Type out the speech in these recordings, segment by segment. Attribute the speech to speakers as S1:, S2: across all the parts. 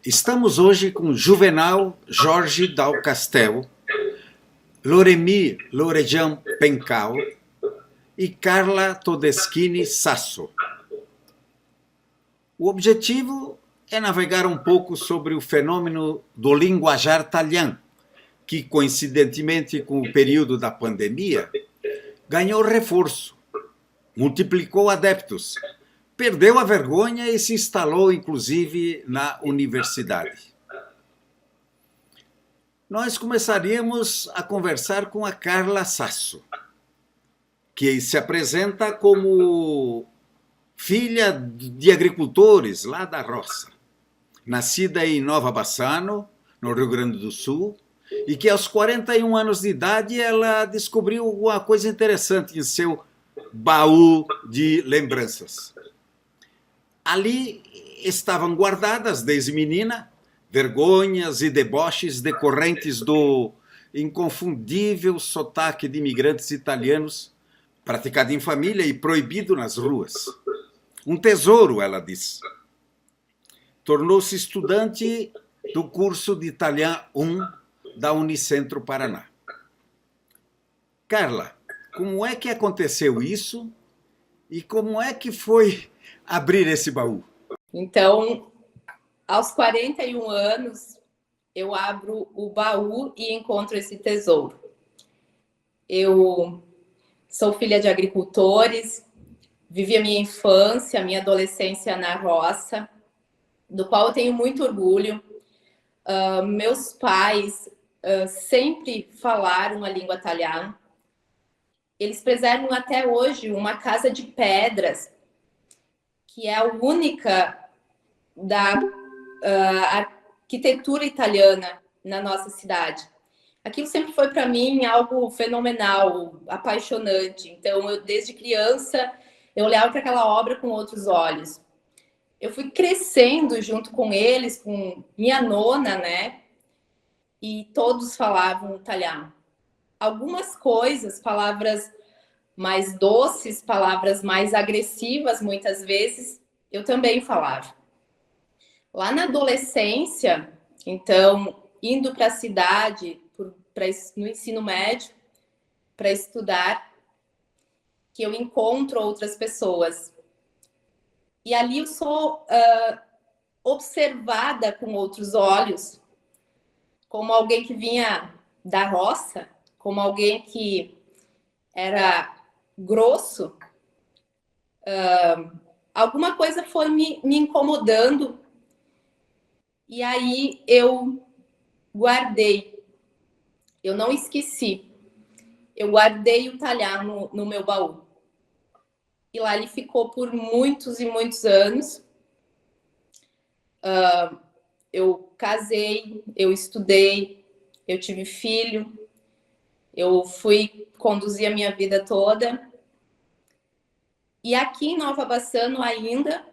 S1: Estamos hoje com Juvenal Jorge Dal Castel, Loremi Lorejan Pencal e Carla Todeschini Sasso. O objetivo é navegar um pouco sobre o fenômeno do linguajar talhã, que, coincidentemente com o período da pandemia, ganhou reforço, multiplicou adeptos, perdeu a vergonha e se instalou, inclusive, na universidade. Nós começaríamos a conversar com a Carla Sasso, que se apresenta como filha de agricultores lá da roça, nascida em Nova Bassano, no Rio Grande do Sul, e que aos 41 anos de idade ela descobriu alguma coisa interessante em seu baú de lembranças. Ali estavam guardadas, desde menina, vergonhas e deboches decorrentes do inconfundível sotaque de imigrantes italianos, praticado em família e proibido nas ruas. Um tesouro, ela diz. Tornou-se estudante do curso de Italiano 1 da Unicentro Paraná. Carla, como é que aconteceu isso e como é que foi abrir esse baú?
S2: Então, aos 41 anos, eu abro o baú e encontro esse tesouro. Eu sou filha de agricultores, vivi a minha infância, a minha adolescência na roça, do qual eu tenho muito orgulho. Meus pais sempre falaram a língua italiana. Eles preservam até hoje uma casa de pedras, que é a única da arquitetura italiana na nossa cidade. Aquilo sempre foi para mim algo fenomenal, apaixonante. Então, desde criança, eu olhava para aquela obra com outros olhos. Eu fui crescendo junto com eles, com minha nona, né? E todos falavam italiano. Algumas coisas, palavras mais doces, palavras mais agressivas, muitas vezes, eu também falava. Lá na adolescência, então, indo para a cidade, no ensino médio, para estudar, que eu encontro outras pessoas. E ali eu sou observada com outros olhos, como alguém que vinha da roça, como alguém que era grosso. Alguma coisa foi me incomodando. E aí eu guardei. Eu não esqueci. Eu guardei o talhar no meu baú. E lá ele ficou por muitos e muitos anos. Eu casei, eu estudei, eu tive filho, eu fui conduzir a minha vida toda. E aqui em Nova Bassano ainda,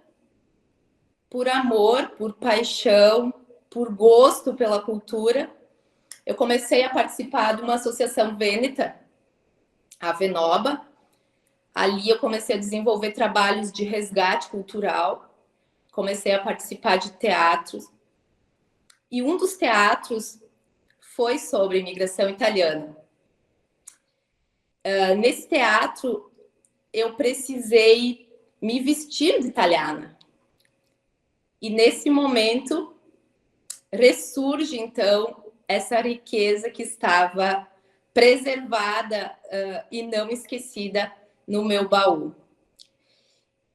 S2: por amor, por paixão, por gosto pela cultura, eu comecei a participar de uma associação vêneta, a Venoba. Ali eu comecei a desenvolver trabalhos de resgate cultural, comecei a participar de teatros. E um dos teatros foi sobre imigração italiana. Nesse teatro, eu precisei me vestir de italiana. E nesse momento, ressurge, então, essa riqueza que estava preservada e não esquecida no meu baú.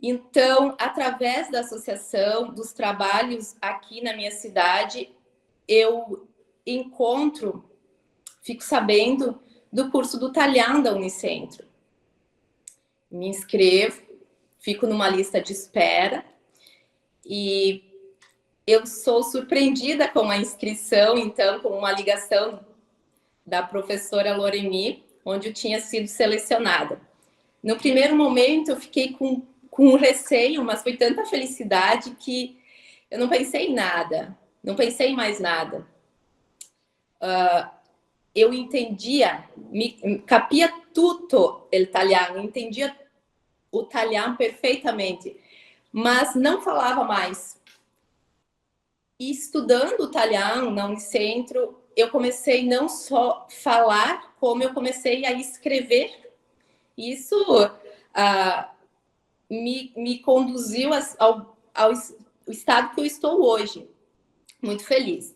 S2: Então, através da associação, dos trabalhos aqui na minha cidade, eu fico sabendo do curso do Talhão da Unicentro. Me inscrevo, fico numa lista de espera e eu sou surpreendida com a inscrição, então, com uma ligação da professora Loremi, onde eu tinha sido selecionada. No primeiro momento, eu fiquei com receio, mas foi tanta felicidade que eu não pensei em nada, não pensei em mais nada. Eu entendia, capia tutto il italiano, entendia o italiano perfeitamente, mas não falava mais. E estudando o italiano na Unicentro, eu comecei não só falar, como eu comecei a escrever. Isso me conduziu ao estado que eu estou hoje. Muito feliz.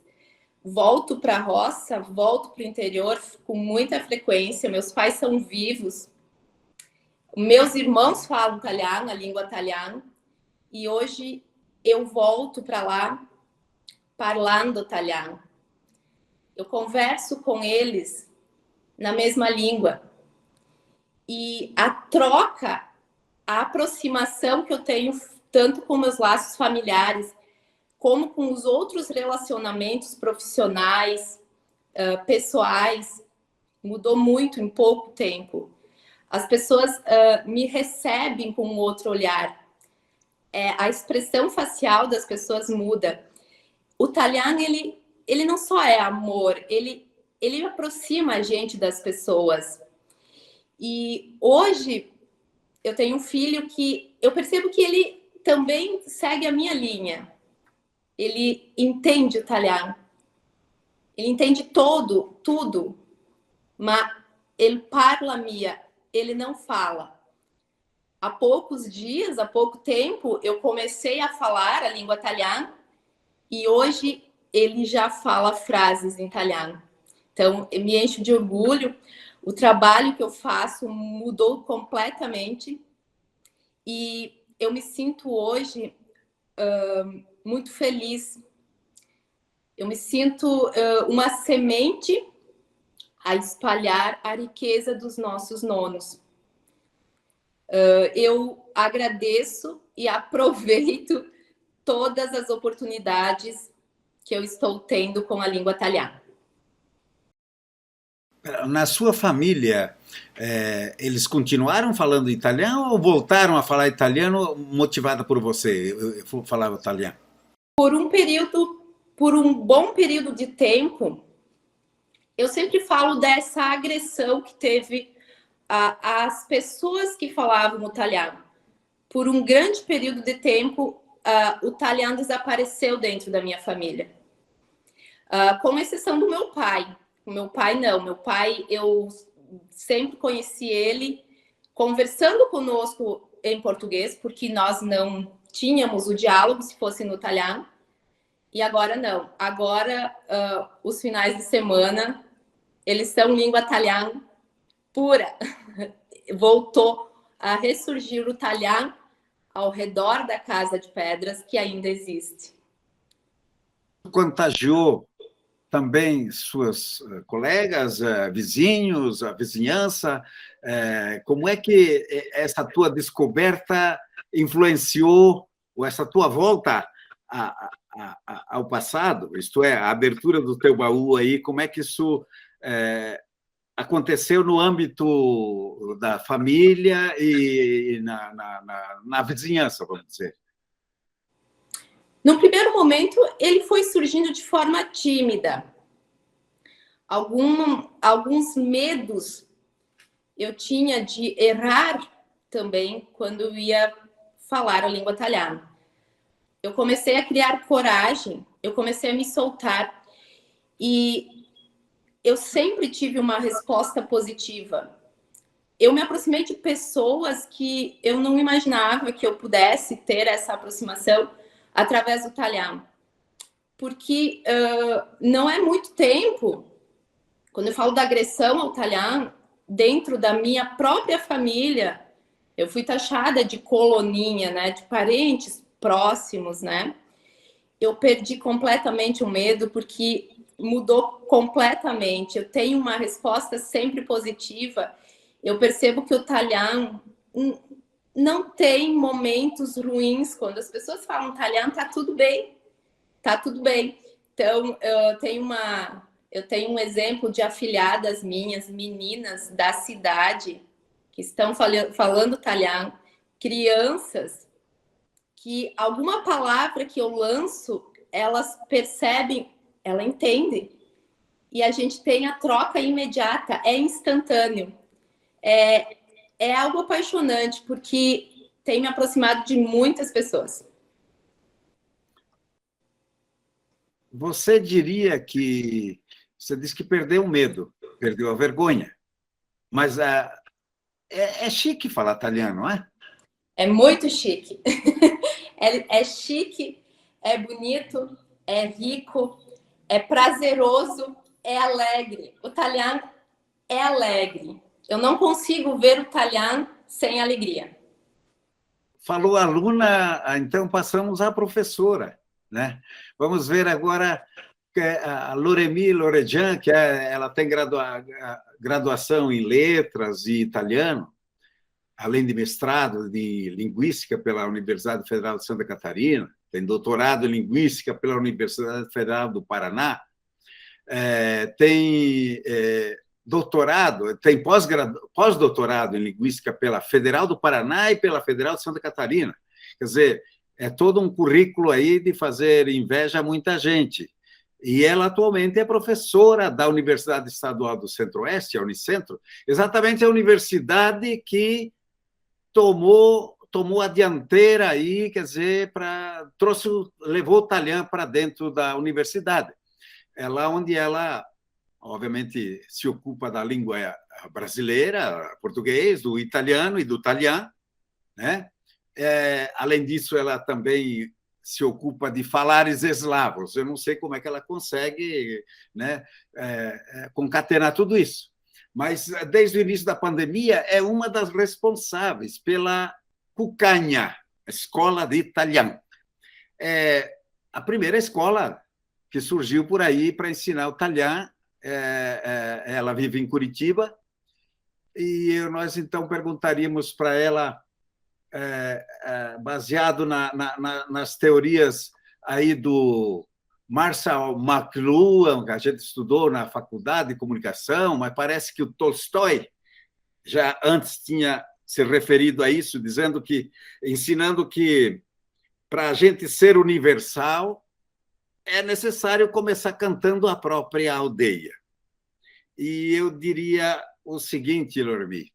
S2: Volto para a roça, volto para o interior com muita frequência. Meus pais são vivos. Meus irmãos falam italiano, a língua italiana. E hoje eu volto para lá falando italiano. Eu converso com eles na mesma língua. E a troca, a aproximação que eu tenho, tanto com meus laços familiares, como com os outros relacionamentos profissionais, pessoais, mudou muito em pouco tempo. As pessoas me recebem com um outro olhar. A expressão facial das pessoas muda. O italiano, ele não só é amor, ele aproxima a gente das pessoas. E hoje eu tenho um filho que eu percebo que ele também segue a minha linha. Ele entende o italiano. Ele entende tudo. Mas ele parla mia, ele não fala. Há poucos dias, há pouco tempo, eu comecei a falar a língua italiana e hoje ele já fala frases em italiano. Então, eu me encho de orgulho. O trabalho que eu faço mudou completamente e eu me sinto hoje muito feliz. Eu me sinto uma semente a espalhar a riqueza dos nossos nonos. Eu agradeço e aproveito todas as oportunidades que eu estou tendo com a língua italiana.
S1: Na sua família, eles continuaram falando italiano ou voltaram a falar italiano motivada por você? Eu falava italiano.
S2: Por um bom período de tempo, eu sempre falo dessa agressão que teve as pessoas que falavam italiano. Por um grande período de tempo, o italiano desapareceu dentro da minha família. Com exceção do meu pai. O meu pai, não. Meu pai, eu sempre conheci ele conversando conosco em português, porque nós não tínhamos o diálogo se fosse no italiano. E agora não. Agora, os finais de semana, eles são língua italiana pura. Voltou a ressurgir o italiano ao redor da Casa de Pedras, que ainda existe.
S1: Contagiou também suas colegas, vizinhos, a vizinhança? Como é que essa tua descoberta influenciou, ou essa tua volta ao passado, isto é, a abertura do teu baú aí, como é que isso aconteceu no âmbito da família e na vizinhança, vamos dizer?
S2: No primeiro momento, ele foi surgindo de forma tímida. Alguns medos eu tinha de errar também quando eu ia falar a língua italiana. Eu comecei a criar coragem, eu comecei a me soltar e eu sempre tive uma resposta positiva. Eu me aproximei de pessoas que eu não imaginava que eu pudesse ter essa aproximação através do italiano. Porque não é muito tempo, quando eu falo da agressão ao italiano, dentro da minha própria família, eu fui taxada de coloninha, né, de parentes próximos, né? Eu perdi completamente o medo, porque mudou completamente. Eu tenho uma resposta sempre positiva. Eu percebo que o italiano não tem momentos ruins. Quando as pessoas falam italiano, tá tudo bem. Tá tudo bem. Então, eu tenho um exemplo de afilhadas minhas, meninas da cidade, que estão falando italiano, crianças, que alguma palavra que eu lanço, elas percebem, ela entende. E a gente tem a troca imediata, é instantâneo. É algo apaixonante, porque tem me aproximado de muitas pessoas.
S1: você diria que... Você disse que perdeu o medo, perdeu a vergonha, mas é chique falar italiano, não é?
S2: É muito chique. É chique, é bonito, é rico, é prazeroso, é alegre. O italiano é alegre. Eu não consigo ver o italiano sem alegria.
S1: Falou aluna, então passamos à professora, né? Vamos ver agora a Loremi Lorejan, ela tem graduação em letras e italiano, além de mestrado de linguística pela Universidade Federal de Santa Catarina, tem doutorado em linguística pela Universidade Federal do Paraná, tem doutorado, tem pós-doutorado em linguística pela Federal do Paraná e pela Federal de Santa Catarina. Quer dizer, é todo um currículo aí de fazer inveja a muita gente. E ela atualmente é professora da Universidade Estadual do Centro-Oeste, a Unicentro, exatamente a universidade que tomou a dianteira aí, quer dizer, levou o italiano para dentro da universidade. É lá onde ela, obviamente, se ocupa da língua brasileira, português, do italiano e do italiano, né? Além disso, ela também se ocupa de falares eslavos. Eu não sei como é que ela consegue, né, concatenar tudo isso. Mas, desde o início da pandemia, é uma das responsáveis pela Cucagna, Escola de Italiano. É a primeira escola que surgiu por aí para ensinar o italiano. Ela vive em Curitiba, e nós, então, perguntaríamos para ela, baseado nas teorias aí do Marshall McLuhan, que a gente estudou na faculdade de comunicação, mas parece que o Tolstói já antes tinha se referido a isso, ensinando que para a gente ser universal é necessário começar cantando a própria aldeia. E eu diria o seguinte, Lormi,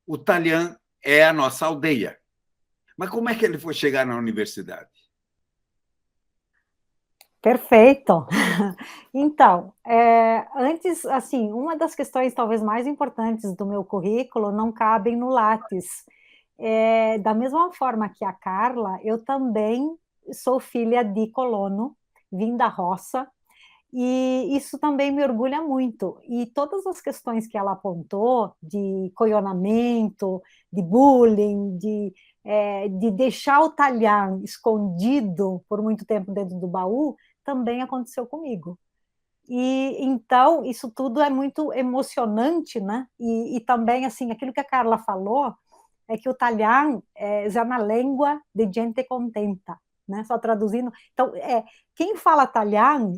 S1: o italiano é a nossa aldeia. Mas como é que ele foi chegar na universidade?
S3: Perfeito. Então, antes, assim, uma das questões talvez mais importantes do meu currículo não cabem no Lattes. Da mesma forma que a Carla, eu também sou filha de colono, vim da roça, e isso também me orgulha muito. E todas as questões que ela apontou, de coionamento, de bullying, de deixar o talhão escondido por muito tempo dentro do baú, também aconteceu comigo. E então isso tudo é muito emocionante, né? E também assim, aquilo que a Carla falou é que o talhão é uma língua de gente contenta, né? Só traduzindo. Então, quem fala talhão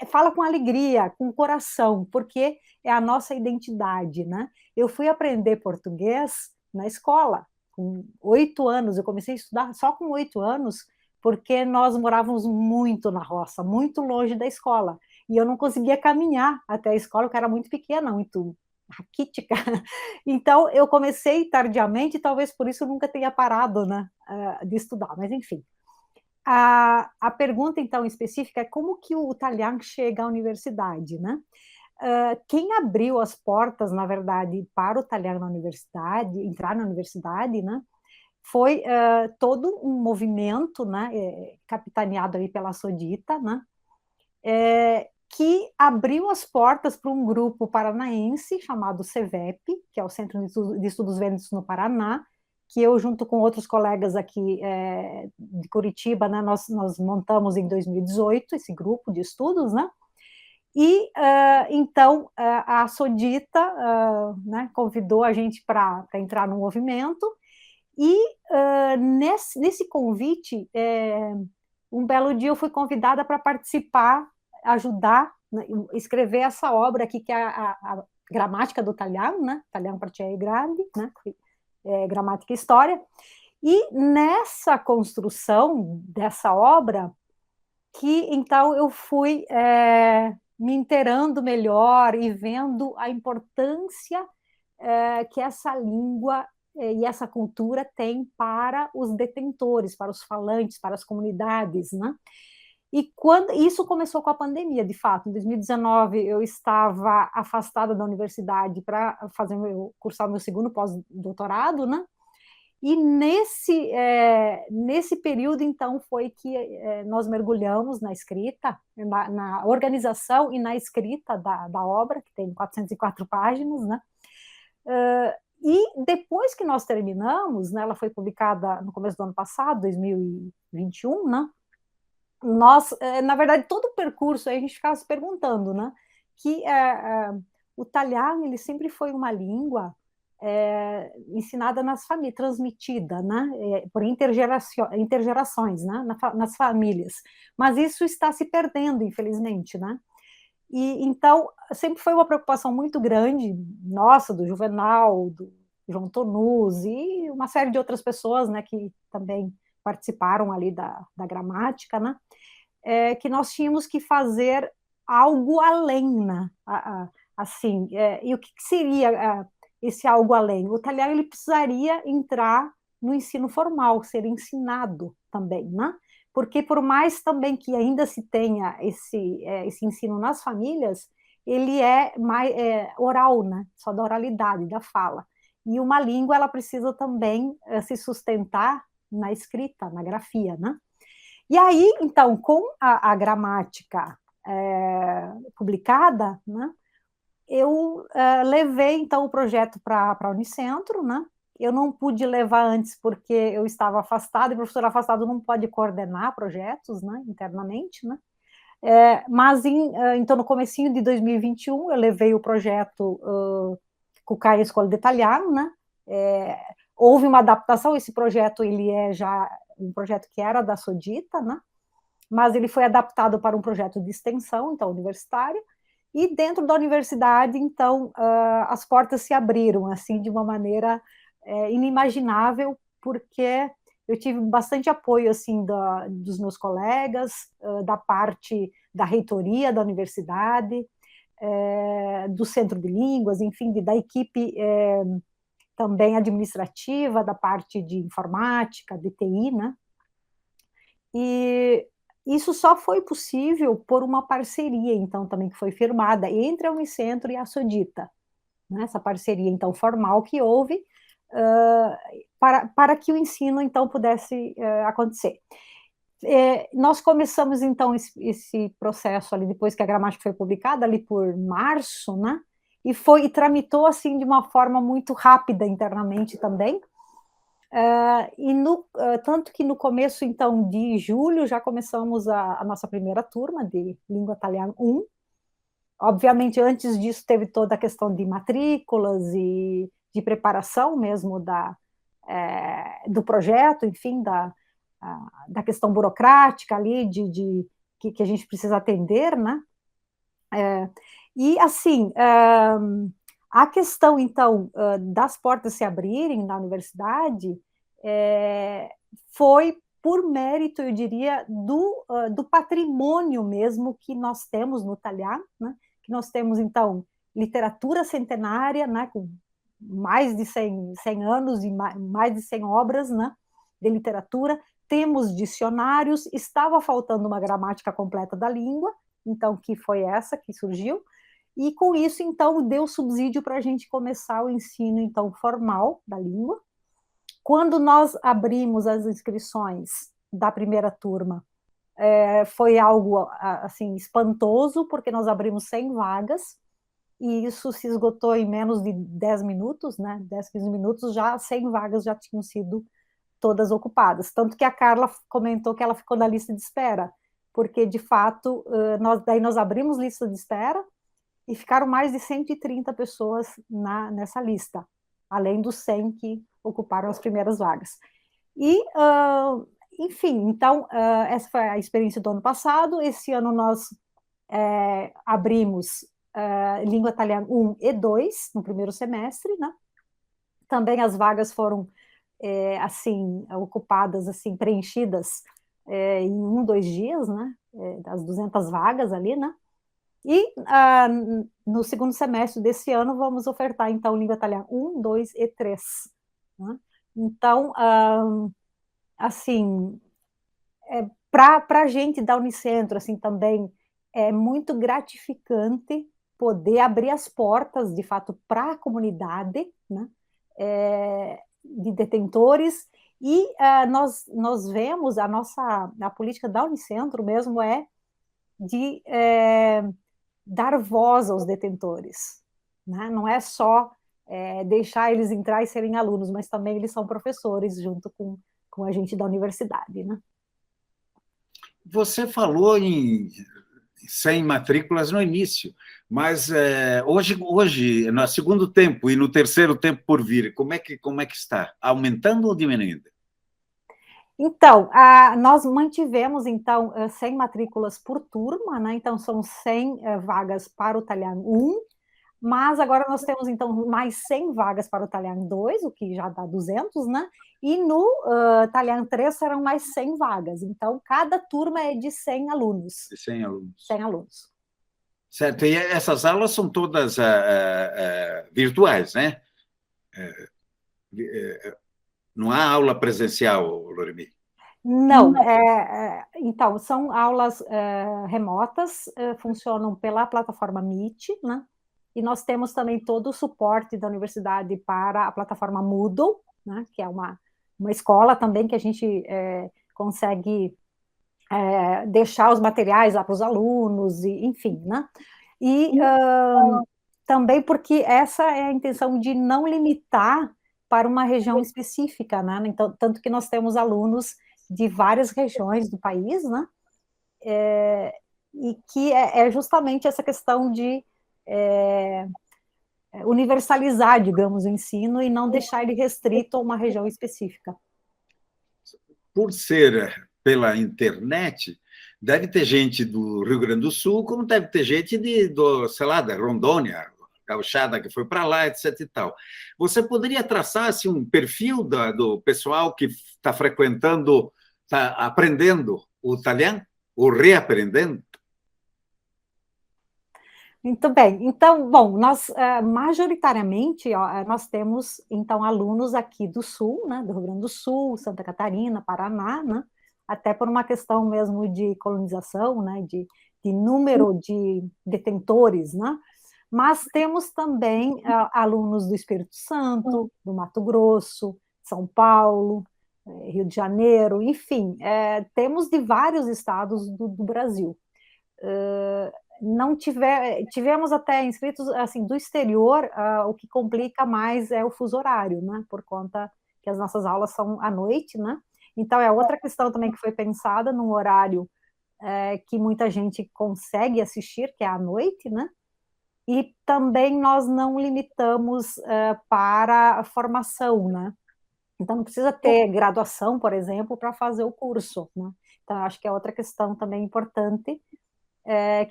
S3: fala com alegria, com coração, porque é a nossa identidade, né? Eu fui aprender português na escola com 8 anos. Eu comecei a estudar só com 8 anos, porque nós morávamos muito na roça, muito longe da escola, e eu não conseguia caminhar até a escola, porque era muito pequena, muito raquítica. Então, eu comecei tardiamente, e talvez por isso eu nunca tenha parado, né, de estudar, mas enfim. A pergunta, então, específica é como que o italiano chega à universidade, né? Quem abriu as portas, na verdade, para o italiano na universidade, entrar na universidade, né, foi todo um movimento, né, capitaneado aí pela Sodita, né, que abriu as portas para um grupo paranaense chamado CEVEP, que é o Centro de Estudos Vênetos no Paraná, que eu, junto com outros colegas aqui de Curitiba, né, nós montamos em 2018 esse grupo de estudos, né, e então a Sodita né, convidou a gente para entrar no movimento. E nesse convite, um belo dia eu fui convidada para participar, ajudar, né, escrever essa obra aqui, que é a gramática do italiano, né? Italiano Partiei Grande, né? Gramática e História. E nessa construção dessa obra, que então eu fui me inteirando melhor e vendo a importância que essa língua e essa cultura tem para os detentores, para os falantes, para as comunidades, né? E quando isso começou com a pandemia, de fato, em 2019 eu estava afastada da universidade para cursar o meu segundo pós-doutorado, né? E nesse período, então, foi que nós mergulhamos na escrita, na organização e na escrita da obra, que tem 404 páginas, né? E depois que nós terminamos, né, ela foi publicada no começo do ano passado, 2021, né? Nós, na verdade, todo o percurso, aí a gente ficava se perguntando, né? Que o italiano, ele sempre foi uma língua ensinada nas famílias, transmitida, né, por intergerações, né, nas famílias. Mas isso está se perdendo, infelizmente, né? E então sempre foi uma preocupação muito grande, nossa, do Juvenal, do João Tonus e uma série de outras pessoas, né, que também participaram ali da gramática, né? Que nós tínhamos que fazer algo além, né? Assim, e o que seria esse algo além? O italiano ele precisaria entrar no ensino formal, ser ensinado também, né? Porque por mais também que ainda se tenha esse ensino nas famílias, ele é mais oral, né? Só da oralidade, da fala. E uma língua ela precisa também se sustentar na escrita, na grafia, né? E aí, então, com a gramática publicada, né, eu levei, então, o projeto para a Unicentro, né? Eu não pude levar antes porque eu estava afastada, e o professor afastado não pode coordenar projetos, né, internamente, né? Mas, então, no comecinho de 2021, eu levei o projeto com o CAI Escola de Italiano, né? Houve uma adaptação, esse projeto, ele é já um projeto que era da Sodita, né? Mas ele foi adaptado para um projeto de extensão, então, universitário, e dentro da universidade, então, as portas se abriram, assim, de uma maneira inimaginável, porque eu tive bastante apoio, assim, dos meus colegas, da parte da reitoria da universidade, do centro de línguas, enfim, da equipe também administrativa, da parte de informática, de TI, né? E isso só foi possível por uma parceria, então, também que foi firmada entre a Unicentro e a Sodita, né? Essa parceria, então, formal que houve para que o ensino, então, pudesse acontecer. Nós começamos, então, esse processo ali, depois que a gramática foi publicada, ali por março, né? E tramitou, assim, de uma forma muito rápida internamente também, tanto que no começo, então, de julho, já começamos a nossa primeira turma de Língua Italiana 1. Obviamente, antes disso, teve toda a questão de matrículas e de preparação mesmo do projeto, enfim, da questão burocrática ali, que a gente precisa atender, né? E, assim, a questão, então, das portas se abrirem na universidade foi por mérito, eu diria, do patrimônio mesmo que nós temos no italiano, né? Que nós temos, então, literatura centenária, né? Com mais de 100 anos e mais de 100 obras, né? De literatura, temos dicionários, estava faltando uma gramática completa da língua, então, que foi essa que surgiu, e com isso, então, deu subsídio para a gente começar o ensino, então, formal da língua. Quando nós abrimos as inscrições da primeira turma, foi algo, assim, espantoso, porque nós abrimos 100 vagas, e isso se esgotou em menos de 10 minutos, né? 10, 15 minutos, já 100 vagas já tinham sido todas ocupadas. Tanto que a Carla comentou que ela ficou na lista de espera, porque, de fato, nós abrimos lista de espera, e ficaram mais de 130 pessoas nessa lista, além dos 100 que ocuparam as primeiras vagas. E, enfim, então, essa foi a experiência do ano passado. Esse ano nós abrimos Língua Italiana 1 e 2 no primeiro semestre, né? Também as vagas foram, assim, ocupadas, assim, preenchidas em 1, 2 dias, né? As 200 vagas ali, né? E no segundo semestre desse ano vamos ofertar, então, Língua Italiana 1, 2 e 3. Né? Então, assim, para a gente da Unicentro, assim, também é muito gratificante poder abrir as portas, de fato, para a comunidade, né, de detentores, e nós vemos a política da Unicentro mesmo de dar voz aos detentores, né? Não é só deixar eles entrar e serem alunos, mas também eles são professores junto com a gente da universidade, né?
S1: Você falou em 100 matrículas no início, mas hoje, no segundo tempo e no terceiro tempo por vir, como é que está? Aumentando ou diminuindo?
S3: Então, nós mantivemos, então, 100 matrículas por turma, né? Então, são 100 vagas para o Talhão 1, mas agora nós temos, então, mais 100 vagas para o Talhão 2, o que já dá 200, né? E no Talhão 3 serão mais 100 vagas. Então, cada turma é de 100 alunos.
S1: De 100 alunos.
S3: 100 alunos.
S1: Certo, e essas aulas são todas virtuais, né? Não há aula presencial, Loremi?
S3: Não, então, são aulas remotas, funcionam pela plataforma Meet, né? E nós temos também todo o suporte da universidade para a plataforma Moodle, né? Que é uma escola também que a gente consegue deixar os materiais lá para os alunos, e, enfim, né? E também porque essa é a intenção de não limitar para uma região específica, né? Então, tanto que nós temos alunos de várias regiões do país, né? E que é justamente essa questão de universalizar, digamos, o ensino e não deixar ele restrito a uma região específica.
S1: Por ser pela internet, deve ter gente do Rio Grande do Sul, como deve ter gente sei lá, da Rondônia, gauchada que foi para lá, etc. e tal. Você poderia traçar assim, um perfil do pessoal que está frequentando, está aprendendo o italiano, ou reaprendendo?
S3: Muito bem. Então, bom, nós majoritariamente nós temos então alunos aqui do Sul, né, do Rio Grande do Sul, Santa Catarina, Paraná, né, até por uma questão mesmo de colonização, né, de número de detentores, né. Mas temos também alunos do Espírito Santo, do Mato Grosso, São Paulo, Rio de Janeiro, enfim, temos de vários estados do Brasil. Não tivemos até inscritos assim do exterior, o que complica mais é o fuso horário, né? Por conta que as nossas aulas são à noite, né? Então é outra questão também que foi pensada num horário que muita gente consegue assistir, que é à noite, né? E também nós não limitamos para a formação, né? Então não precisa ter graduação, por exemplo, para fazer o curso, né? Então acho que é outra questão também importante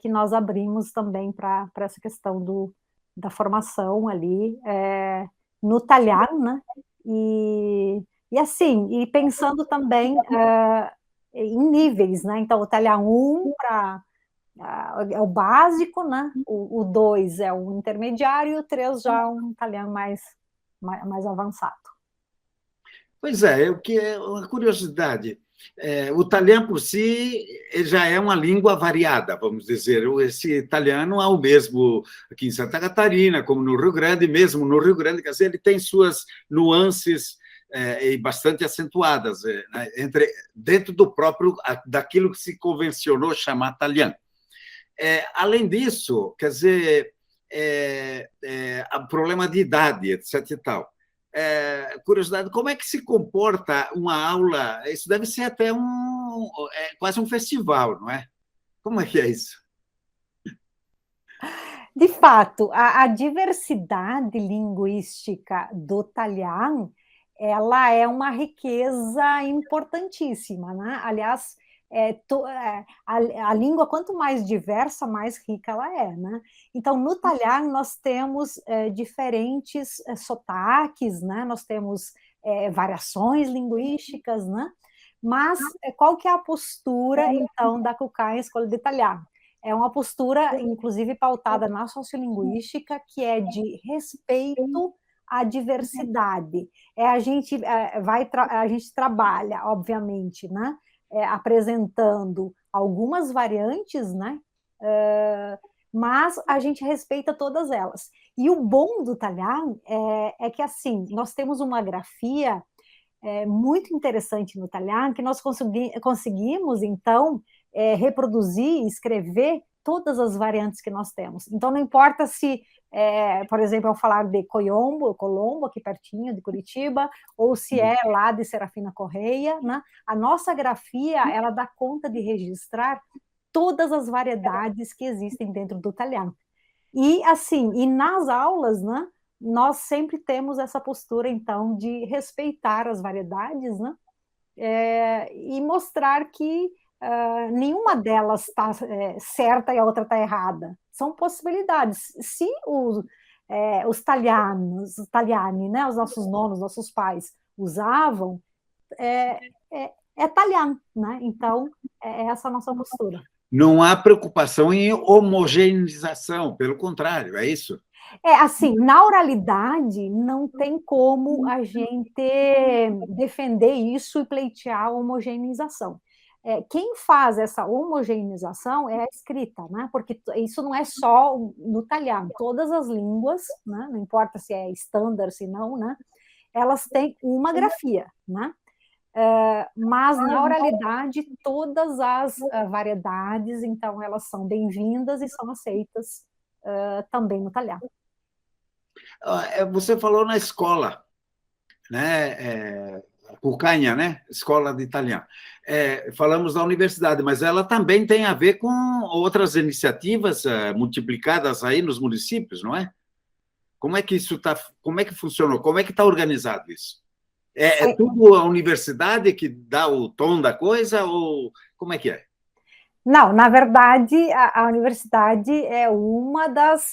S3: que nós abrimos também para essa questão da formação ali no talhar, né? E assim, e pensando também em níveis, né? Então, o talhar 1 é o básico, né? O 2 é o intermediário, e o 3 já é um talhar mais avançado.
S1: Pois é, o que é uma curiosidade. O italiano por si já é uma língua variada, vamos dizer. Esse italiano é o mesmo aqui em Santa Catarina, como no Rio Grande, mesmo no Rio Grande, quer dizer, ele tem suas nuances e bastante acentuadas dentro do próprio daquilo que se convencionou chamar italiano. Além disso, quer dizer, o problema de idade, etc. e tal. Curiosidade, como é que se comporta uma aula? Isso deve ser até quase um festival, não é? Como é que é isso?
S3: De fato, a diversidade linguística do talhão, ela é uma riqueza importantíssima, né? Aliás, a língua, quanto mais diversa, mais rica ela é, né? Então, no talhão, nós temos diferentes sotaques, né? Nós temos variações linguísticas, né? Mas qual que é a postura, então, da Cucá Escola de Talhão? É uma postura, inclusive, pautada na sociolinguística, que é de respeito à diversidade. A gente trabalha, obviamente, né? apresentando algumas variantes, né? Mas a gente respeita todas elas. E o bom do talhar é que, assim, nós temos uma grafia muito interessante no talhar, que nós conseguimos, então, reproduzir, escrever todas as variantes que nós temos. Então, não importa se, por exemplo, eu falar de Colombo, aqui pertinho de Curitiba, ou se é lá de Serafina Correia, né? A nossa grafia, ela dá conta de registrar todas as variedades que existem dentro do talhar. E, assim, e nas aulas, né, nós sempre temos essa postura, então, de respeitar as variedades, né, e mostrar que nenhuma delas está certa e a outra está errada. São possibilidades. Se os Taliani, né, os nossos nonos, nossos pais, usavam, Talian, né? Então, é essa a nossa postura.
S1: Não há preocupação em homogeneização, pelo contrário, é isso?
S3: Assim, na oralidade, não tem como a gente defender isso e pleitear a homogeneização. Quem faz essa homogeneização é a escrita, né? Porque isso não é só no talhar, todas as línguas, né? Não importa se é estándar, se não, né? Elas têm uma grafia, né? Mas na oralidade todas as variedades, então elas são bem-vindas e são aceitas também no talhar.
S1: Você falou na escola, né? Cucanha, né? Escola de Italiano. Falamos da universidade, mas ela também tem a ver com outras iniciativas multiplicadas aí nos municípios, não é? Como é que isso está? Como é que funcionou? Como é que está organizado isso? É tudo a universidade que dá o tom da coisa ou como é que é?
S3: Não, na verdade, a universidade é uma das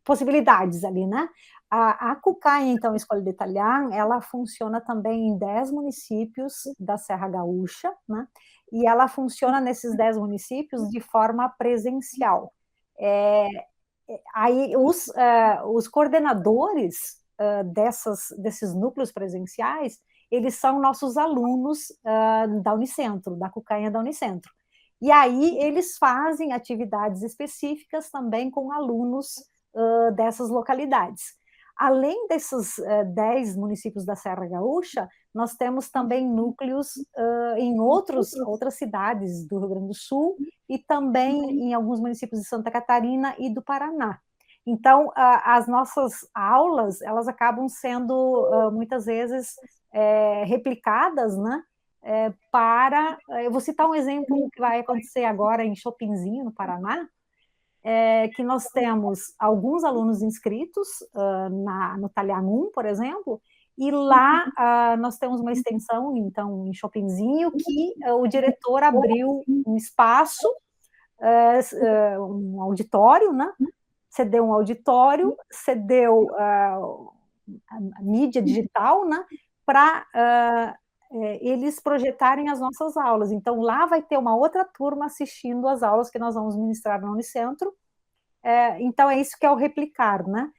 S3: possibilidades ali, né? A Cucanha, então, a Escola de Italiano, ela funciona também em 10 municípios da Serra Gaúcha, né? E ela funciona nesses 10 municípios de forma presencial. Aí os coordenadores desses núcleos presenciais, eles são nossos alunos da Unicentro, da Cucanha da Unicentro. E aí eles fazem atividades específicas também com alunos dessas localidades. Além desses 10 municípios da Serra Gaúcha, nós temos também núcleos em outras cidades do Rio Grande do Sul e também em alguns municípios de Santa Catarina e do Paraná. Então, as nossas aulas, elas acabam sendo, muitas vezes, replicadas, né? Eu vou citar um exemplo que vai acontecer agora em Chopinzinho, no Paraná, que nós temos alguns alunos inscritos no Talhar 1, por exemplo, e lá nós temos uma extensão, então, em Chopinzinho, que o diretor abriu um espaço, um auditório, né? Cedeu um auditório, cedeu a mídia digital, né? Para eles projetarem as nossas aulas. Então, lá vai ter uma outra turma assistindo às aulas que nós vamos ministrar no Unicentro. Então, é isso que é o replicar, né?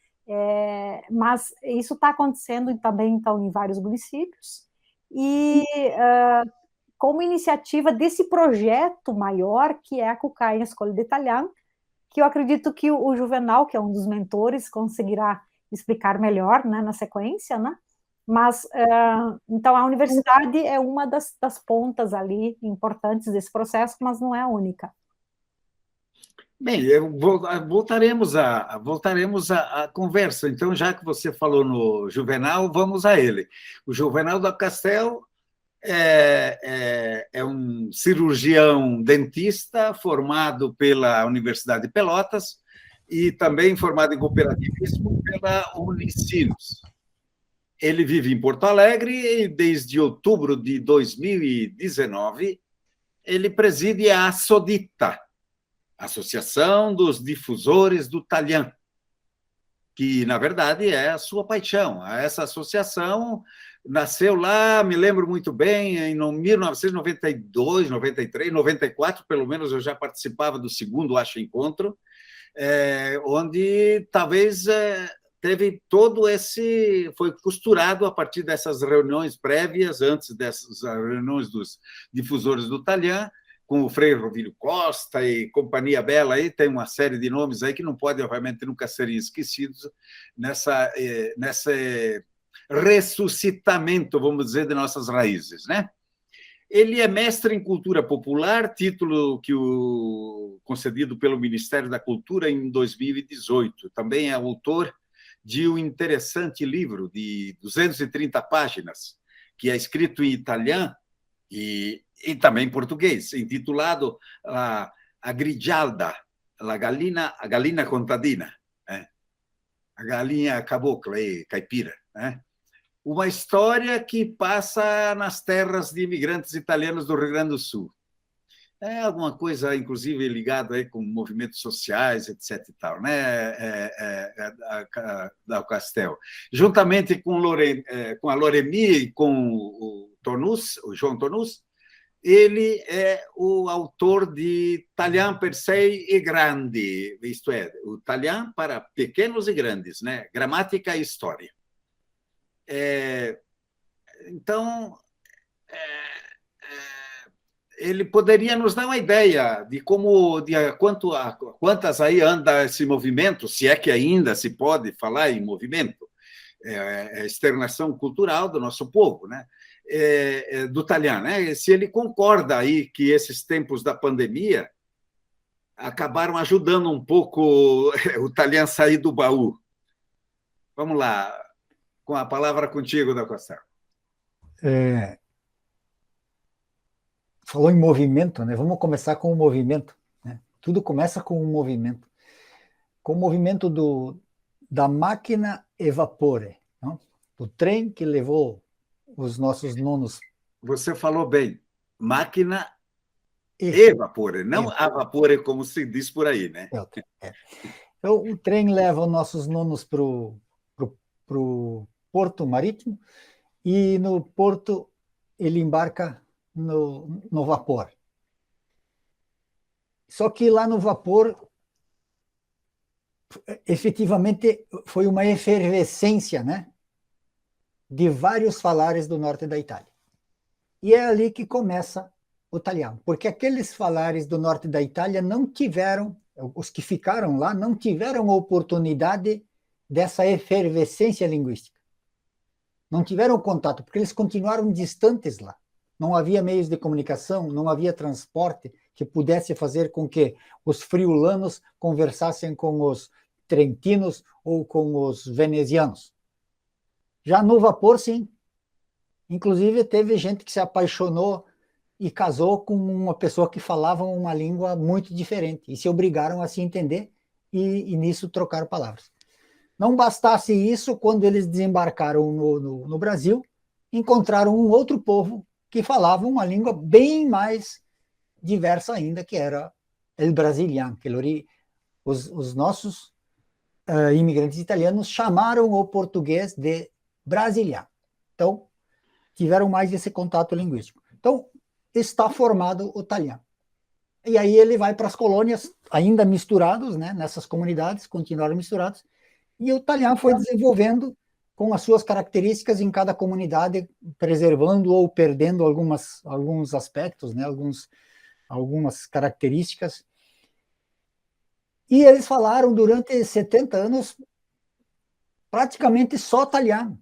S3: Mas isso está acontecendo também, então, em vários municípios. E como iniciativa desse projeto maior, que é a Cucanha Escola de Italiano, que eu acredito que o Juvenal, que é um dos mentores, conseguirá explicar melhor, né, na sequência, né? Mas, então, a universidade é uma das pontas ali importantes desse processo, mas não é a única.
S1: Bem, voltaremos à conversa. Então, já que você falou no Juvenal, vamos a ele. O Juvenal da Castel é um cirurgião dentista formado pela Universidade de Pelotas e também formado em cooperativismo pela Unicinos. Ele vive em Porto Alegre e, desde outubro de 2019, ele preside a ASODITA, Associação dos Difusores do Talhar, que, na verdade, é a sua paixão. Essa associação nasceu lá, me lembro muito bem, em 1992, 93, 94, pelo menos eu já participava do segundo, acho, encontro, onde talvez teve todo esse... Foi costurado a partir dessas reuniões prévias, antes dessas reuniões dos difusores do Talian, com o Frei Rovílio Costa e Companhia Bela, aí tem uma série de nomes aí que não podem, obviamente, nunca serem esquecidos nesse ressuscitamento, vamos dizer, de nossas raízes, né? Ele é mestre em cultura popular, título concedido pelo Ministério da Cultura em 2018. Também é autor de um interessante livro de 230 páginas, que é escrito em italiano e também em português, intitulado A Grigialda, a Galina Contadina, né? A galinha cabocla e caipira, né? Uma história que passa nas terras de imigrantes italianos do Rio Grande do Sul. É alguma coisa, inclusive, ligada aí com movimentos sociais, etc. e tal, né, da Castel. Juntamente com a Loremi e com o João Tonus, ele é o autor de Talian per sei e grande, isto é, o Talian para pequenos e grandes, né? Gramática e história. Então, ele poderia nos dar uma ideia de quantas aí anda esse movimento, se é que ainda se pode falar em movimento, a externação cultural do nosso povo, né? Do Talian, né? Se ele concorda aí que esses tempos da pandemia acabaram ajudando um pouco o Talian sair do baú. Vamos lá, com a palavra contigo, da Costa.
S4: Falou em movimento, né? Vamos começar com o movimento, né? Tudo começa com o movimento. Com o movimento da máquina evapore, não? O trem que levou os nossos nonos...
S1: Você falou bem, máquina evapore, não a vapore, como se diz por aí, né?
S4: Então, o trem leva os nossos nonos para o porto marítimo e no porto ele embarca no vapor. Só que lá no vapor, efetivamente, foi uma efervescência, né, de vários falares do norte da Itália. E é ali que começa o italiano, porque aqueles falares do norte da Itália não tiveram, os que ficaram lá, não tiveram oportunidade dessa efervescência linguística. Não tiveram contato, porque eles continuaram distantes lá. Não havia meios de comunicação, não havia transporte que pudesse fazer com que os friulanos conversassem com os trentinos ou com os venezianos. Já no vapor, sim. Inclusive, teve gente que se apaixonou e casou com uma pessoa que falava uma língua muito diferente e se obrigaram a se entender e nisso trocaram palavras. Não bastasse isso, quando eles desembarcaram no Brasil, encontraram um outro povo que falava uma língua bem mais diversa ainda, que era o brasiliano, que os nossos imigrantes italianos chamaram o português de brasiliano. Então, tiveram mais esse contato linguístico. Então, está formado o italiano. E aí ele vai para as colônias, ainda misturados, né, nessas comunidades, continuaram misturados, e o italiano foi desenvolvendo com as suas características em cada comunidade, preservando ou perdendo alguns aspectos, né, algumas características. E eles falaram durante 70 anos praticamente só italiano,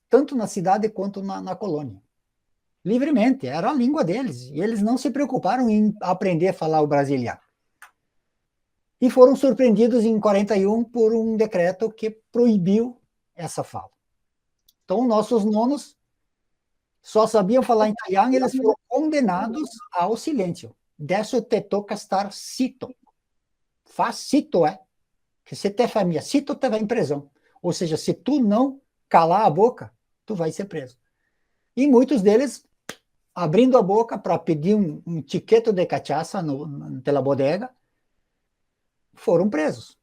S4: tanto na cidade quanto na colônia. Livremente, era a língua deles, e eles não se preocuparam em aprender a falar o brasiliano. E foram surpreendidos em 41 por um decreto que proibiu essa fala. Então, nossos nonos só sabiam falar italiano e eles foram condenados ao silêncio. Adesso te toca estar cito. Faz cito, que se te família cito, te vai em prisão. Ou seja, se tu não calar a boca, tu vai ser preso. E muitos deles, abrindo a boca para pedir um tiquete de cachaça pela bodega, foram presos,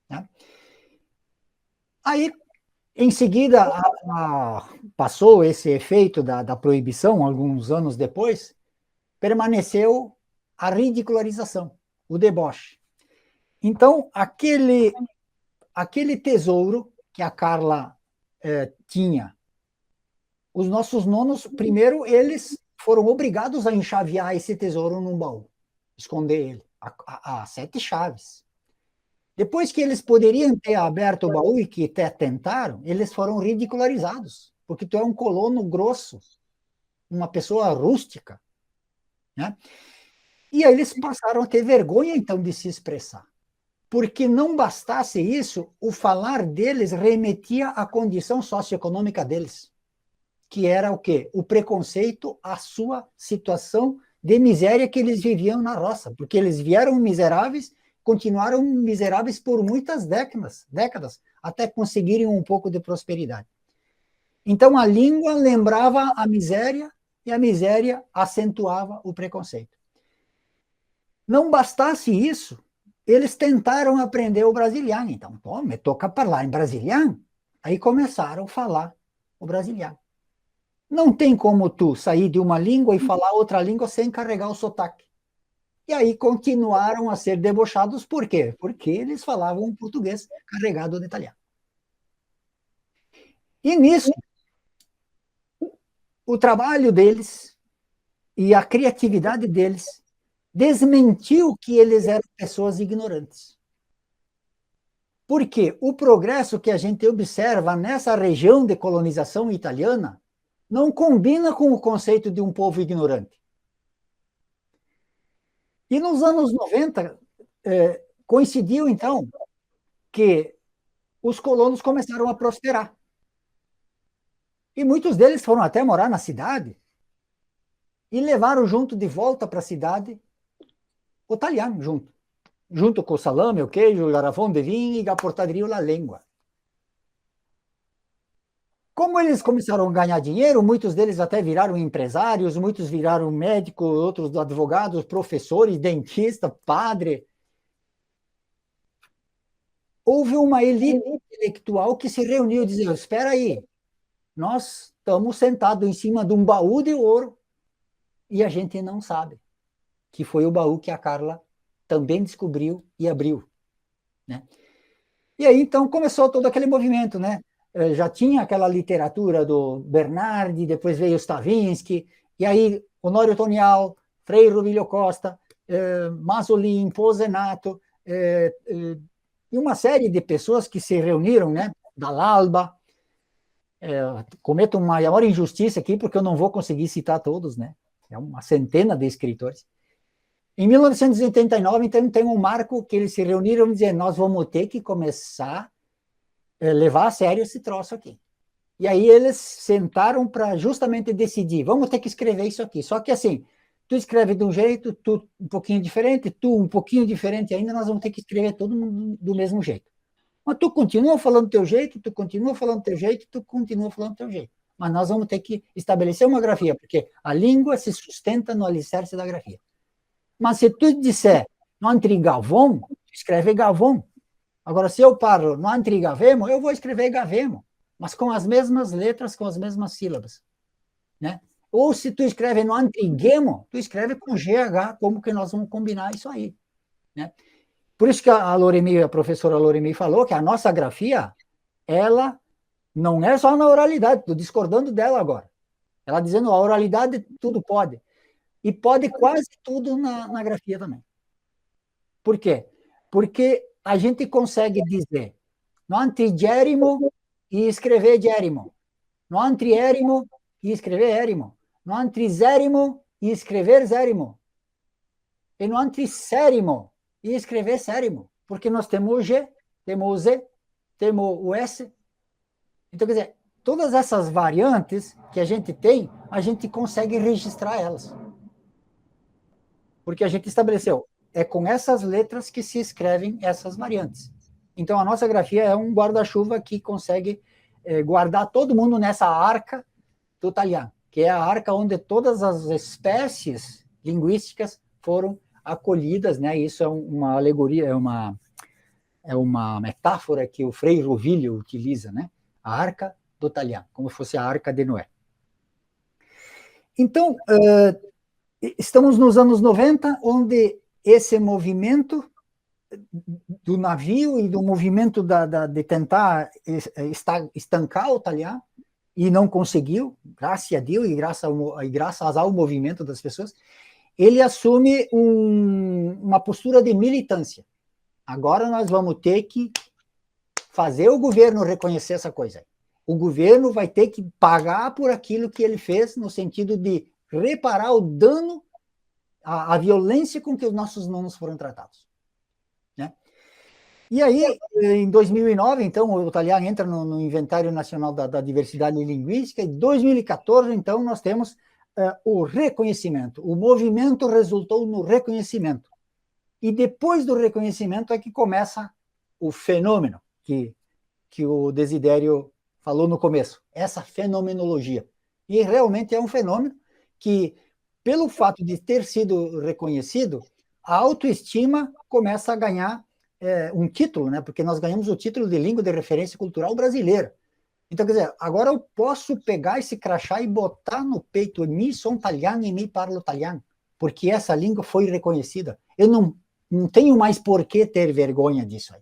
S4: né? Aí, em seguida, passou esse efeito da proibição, alguns anos depois, permaneceu a ridicularização, o deboche. Então, aquele tesouro que a Carla tinha. Os nossos nonos, primeiro, eles foram obrigados a enxavear esse tesouro num baú, esconder ele, a 7 chaves. Depois que eles poderiam ter aberto o baú e que até tentaram, eles foram ridicularizados, porque tu é um colono grosso, uma pessoa rústica, né? E aí eles passaram a ter vergonha, então, de se expressar. Porque não bastasse isso, o falar deles remetia à condição socioeconômica deles, que era o quê? O preconceito à sua situação de miséria que eles viviam na roça, porque eles vieram miseráveis, continuaram miseráveis por muitas décadas, até conseguirem um pouco de prosperidade. Então, a língua lembrava a miséria e a miséria acentuava o preconceito. Não bastasse isso, eles tentaram aprender o brasiliano. Então, pô, me toca falar em brasiliano. Aí começaram a falar o brasiliano. Não tem como tu sair de uma língua e falar outra língua sem carregar o sotaque. E aí continuaram a ser debochados, por quê? Porque eles falavam um português carregado de italiano. E nisso, o trabalho deles e a criatividade deles desmentiu que eles eram pessoas ignorantes. Porque o progresso que a gente observa nessa região de colonização italiana não combina com o conceito de um povo ignorante. E nos anos 90, coincidiu, então, que os colonos começaram a prosperar. E muitos deles foram até morar na cidade e levaram junto de volta para a cidade o italiano junto com o salame, o queijo, o garrafão de vinho e a portaria la língua. Como eles começaram a ganhar dinheiro, muitos deles até viraram empresários, muitos viraram médicos, outros advogados, professores, dentistas, padre. Houve uma elite intelectual que se reuniu e dizia: espera aí, nós estamos sentados em cima de um baú de ouro e a gente não sabe que foi o baú que a Carla também descobriu e abriu, né? E aí, então, começou todo aquele movimento, né? Já tinha aquela literatura do Bernardi, depois veio Stravinsky, e aí Honório Tonial, Frei Ruvilio Costa, Masolin, Posenato, e uma série de pessoas que se reuniram, né? Dall'Alba. Cometo uma maior injustiça aqui, porque eu não vou conseguir citar todos, né? É uma centena de escritores. Em 1989, então, tem um marco que eles se reuniram e dizer: nós vamos ter que começar a levar a sério esse troço aqui. E aí eles sentaram para justamente decidir: vamos ter que escrever isso aqui. Só que assim, tu escreve de um jeito, tu um pouquinho diferente, tu um pouquinho diferente ainda, nós vamos ter que escrever todo mundo do mesmo jeito. Mas tu continua falando teu jeito, tu continua falando teu jeito, tu continua falando teu jeito. Mas nós vamos ter que estabelecer uma grafia, porque a língua se sustenta no alicerce da grafia. Mas se tu disser no antrigavon, escreve gavon. Agora, se eu paro no antrigavemo, eu vou escrever gavemo, mas com as mesmas letras, com as mesmas sílabas, né? Ou se tu escreve no antrigemo, tu escreve com GH, como que nós vamos combinar isso aí, né? Por isso que a professora Loremi falou que a nossa grafia, ela não é só na oralidade, estou discordando dela agora. Ela dizendo a oralidade tudo pode. E pode quase tudo na grafia também. Por quê? Porque a gente consegue dizer no antigérimo e escrever gérimo, no antriérimo e escrever érimo, no antrizérimo e escrever zérimo, e no antricérimo e escrever sérimo, porque nós temos o G, temos o Z, temos o S. Então, quer dizer, todas essas variantes que a gente tem, a gente consegue registrar elas. Porque a gente estabeleceu, é com essas letras que se escrevem essas variantes. Então, a nossa grafia é um guarda-chuva que consegue guardar todo mundo nessa arca do italiano, que é a arca onde todas as espécies linguísticas foram acolhidas, né? Isso é uma alegoria, é uma metáfora que o Frei Ruvilio utiliza, né? A arca do italiano, como se fosse a arca de Noé. Então, estamos nos anos 90, onde esse movimento do navio e do movimento de tentar estancar o italiano, e não conseguiu, graças a Deus e graças ao movimento das pessoas, ele assume uma postura de militância. Agora nós vamos ter que fazer o governo reconhecer essa coisa. O governo vai ter que pagar por aquilo que ele fez, no sentido de reparar o dano, a violência com que os nossos nomes foram tratados. Né? E aí, em 2009, então, o italiano entra no Inventário Nacional da Diversidade Linguística, e em 2014, então, nós temos o reconhecimento. O movimento resultou no reconhecimento. E depois do reconhecimento é que começa o fenômeno que o Desidério falou no começo, essa fenomenologia. E realmente é um fenômeno que, pelo fato de ter sido reconhecido, a autoestima começa a ganhar um título, né? Porque nós ganhamos o título de língua de referência cultural brasileira. Então, quer dizer, agora eu posso pegar esse crachá e botar no peito, mi sono italiano e mi parlo italiano, porque essa língua foi reconhecida. Eu não tenho mais por que ter vergonha disso aí.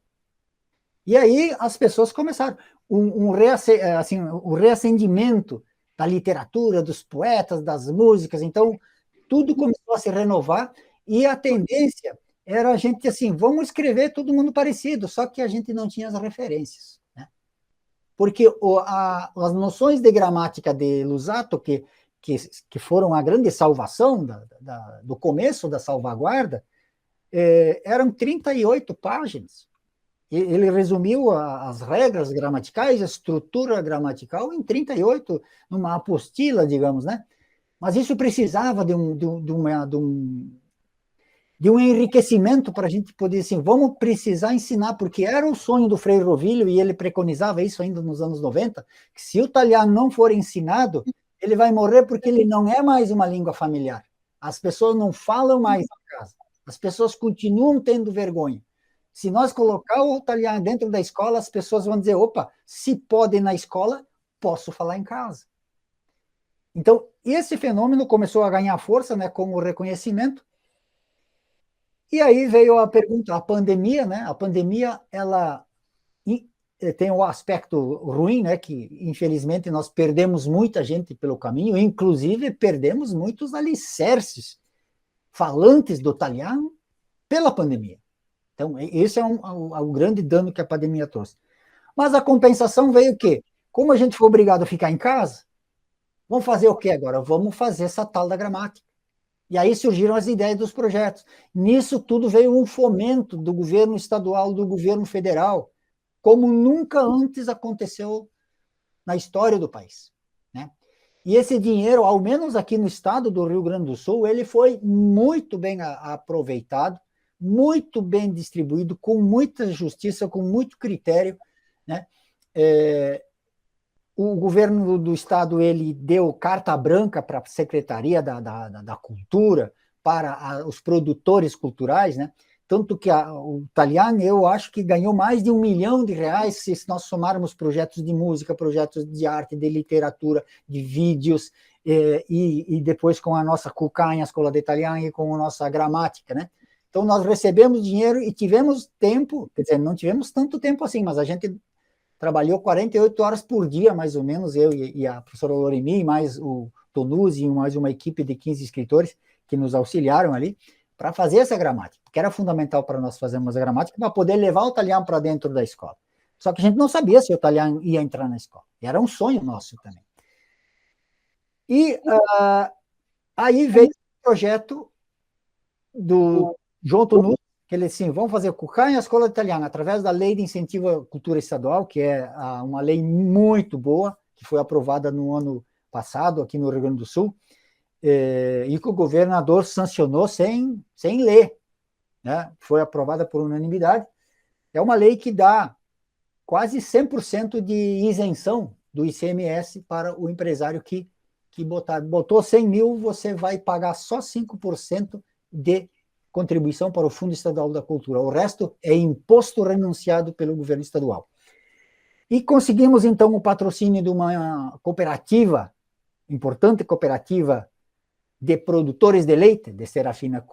S4: E aí as pessoas começaram o reacendimento da literatura, dos poetas, das músicas. Então, tudo começou a se renovar e a tendência era a gente assim, vamos escrever todo mundo parecido, só que a gente não tinha as referências. Né? Porque as noções de gramática de Luzzatto, que foram a grande salvação do começo da salvaguarda, eram 38 páginas. Ele resumiu as regras gramaticais, a estrutura gramatical em 38, numa apostila, digamos, né? Mas isso precisava de um enriquecimento para a gente poder, assim, vamos precisar ensinar, porque era o sonho do Frei Rovilho, e ele preconizava isso ainda nos anos 90, que se o italiano não for ensinado, ele vai morrer porque ele não é mais uma língua familiar. As pessoas não falam mais em casa. As pessoas continuam tendo vergonha. Se nós colocar o italiano dentro da escola, as pessoas vão dizer, opa, se pode na escola, posso falar em casa. Então, esse fenômeno começou a ganhar força, né, com o reconhecimento. E aí veio a pergunta, a pandemia, né? A pandemia, ela tem o aspecto ruim, né, que infelizmente nós perdemos muita gente pelo caminho, inclusive perdemos muitos alicerces falantes do italiano pela pandemia. Então, esse é o grande dano que a pandemia trouxe. Mas a compensação veio o quê? Como a gente foi obrigado a ficar em casa, vamos fazer o quê agora? Vamos fazer essa tal da gramática. E aí surgiram as ideias dos projetos. Nisso tudo veio um fomento do governo estadual, do governo federal, como nunca antes aconteceu na história do país. Né? E esse dinheiro, ao menos aqui no estado do Rio Grande do Sul, ele foi muito bem aproveitado, muito bem distribuído, com muita justiça, com muito critério. Né? O governo do estado ele deu carta branca para a Secretaria da Cultura, para os produtores culturais, né? Tanto que o italiano, eu acho que ganhou mais de R$1 milhão se nós somarmos projetos de música, projetos de arte, de literatura, de vídeos, e depois com a nossa Cucanha, a Escola de Italiano, e com a nossa gramática, né? Então, nós recebemos dinheiro e tivemos tempo, quer dizer, não tivemos tanto tempo assim, mas a gente trabalhou 48 horas por dia, mais ou menos, eu e a professora Loremi, mais o Tonuzzi, mais uma equipe de 15 escritores que nos auxiliaram ali, para fazer essa gramática, porque era fundamental para nós fazermos a gramática, para poder levar o italiano para dentro da escola. Só que a gente não sabia se o italiano ia entrar na escola. Era um sonho nosso também. E aí veio o projeto do João Tonuzzi, que ele assim, vamos fazer Cucanha e a Escola Italiana, através da Lei de Incentivo à Cultura Estadual, que é uma lei muito boa, que foi aprovada no ano passado aqui no Rio Grande do Sul, e que o governador sancionou sem ler. Né? Foi aprovada por unanimidade. É uma lei que dá quase 100% de isenção do ICMS para o empresário que botou 100 mil, você vai pagar só 5% de contribuição para o Fundo Estadual da Cultura. O resto é imposto renunciado pelo governo estadual. E conseguimos, então, o patrocínio de uma cooperativa, importante cooperativa de produtores de leite, de Serafina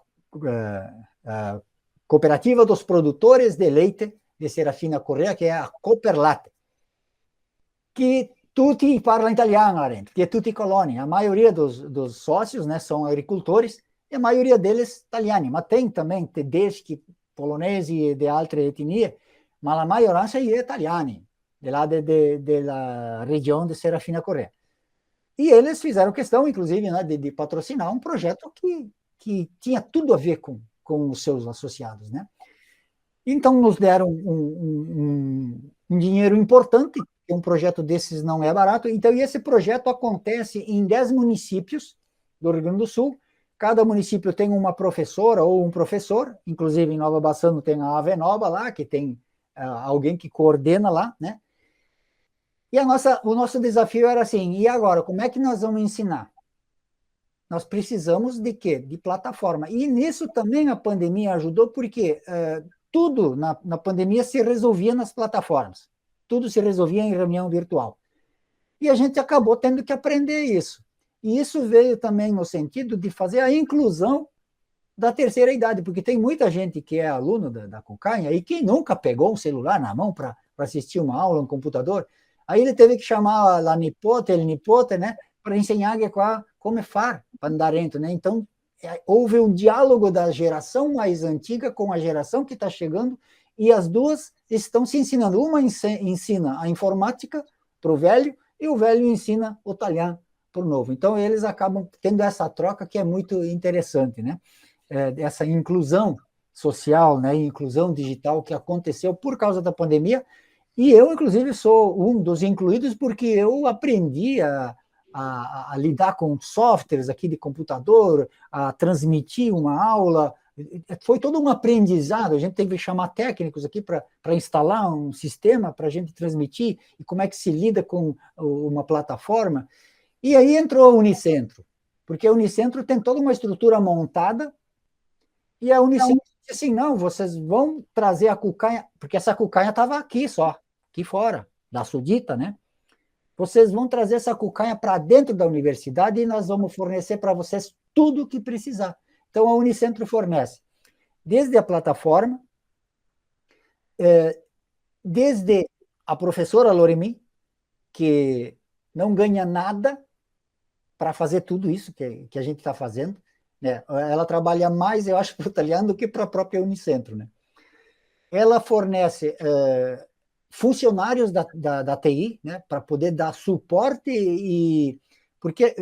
S4: Cooperativa dos Produtores de Leite de Serafina Correa, que é a Cooperlate, que tutti parla italiano lá dentro, que é tutti coloni. A maioria dos sócios, né, são agricultores, e a maioria deles italiani, mas tem também tedeschi, polonesi de altre etnie, ma la maggioranza é italiani, de lá da região de Serafina Correa. E eles fizeram questão, inclusive, né, de patrocinar um projeto que tinha tudo a ver com os seus associados, né? Então, nos deram um dinheiro importante, um projeto desses não é barato. Então, esse projeto acontece em 10 municípios do Rio Grande do Sul. Cada município tem uma professora ou um professor, inclusive em Nova Bassano tem a Avenova lá, que tem alguém que coordena lá, né? E o nosso desafio era assim, e agora, como é que nós vamos ensinar? Nós precisamos de quê? De plataforma. E nisso também a pandemia ajudou, porque tudo na pandemia se resolvia nas plataformas. Tudo se resolvia em reunião virtual. E a gente acabou tendo que aprender isso. E isso veio também no sentido de fazer a inclusão da terceira idade, porque tem muita gente que é aluno da Cucanha e que nunca pegou um celular na mão para assistir uma aula, um computador. Aí ele teve que chamar a nipote, ele nipote, né, para ensinar como far, para andar dentro, né? Então, houve um diálogo da geração mais antiga com a geração que está chegando, e as duas estão se ensinando. Uma ensina a informática para o velho, e o velho ensina o italiano para o novo. Então, eles acabam tendo essa troca que é muito interessante, né? Essa inclusão social, né? Inclusão digital que aconteceu por causa da pandemia. E eu, inclusive, sou um dos incluídos, porque eu aprendi a lidar com softwares aqui de computador, a transmitir uma aula. Foi todo um aprendizado. A gente teve que chamar técnicos aqui para instalar um sistema para a gente transmitir, e como é que se lida com uma plataforma. E aí entrou a Unicentro, porque a Unicentro tem toda uma estrutura montada, e a Unicentro disse assim, não, vocês vão trazer a Cucanha, porque essa Cucanha estava aqui só, aqui fora, da Sudita, né? Vocês vão trazer essa Cucanha para dentro da universidade e nós vamos fornecer para vocês tudo o que precisar. Então, a Unicentro fornece desde a plataforma, desde a professora Loremi, que não ganha nada para fazer tudo isso que a gente está fazendo, né? Ela trabalha mais, eu acho, para o italiano do que para a própria Unicentro, né? Ela fornece funcionários da TI, né, para poder dar suporte, porque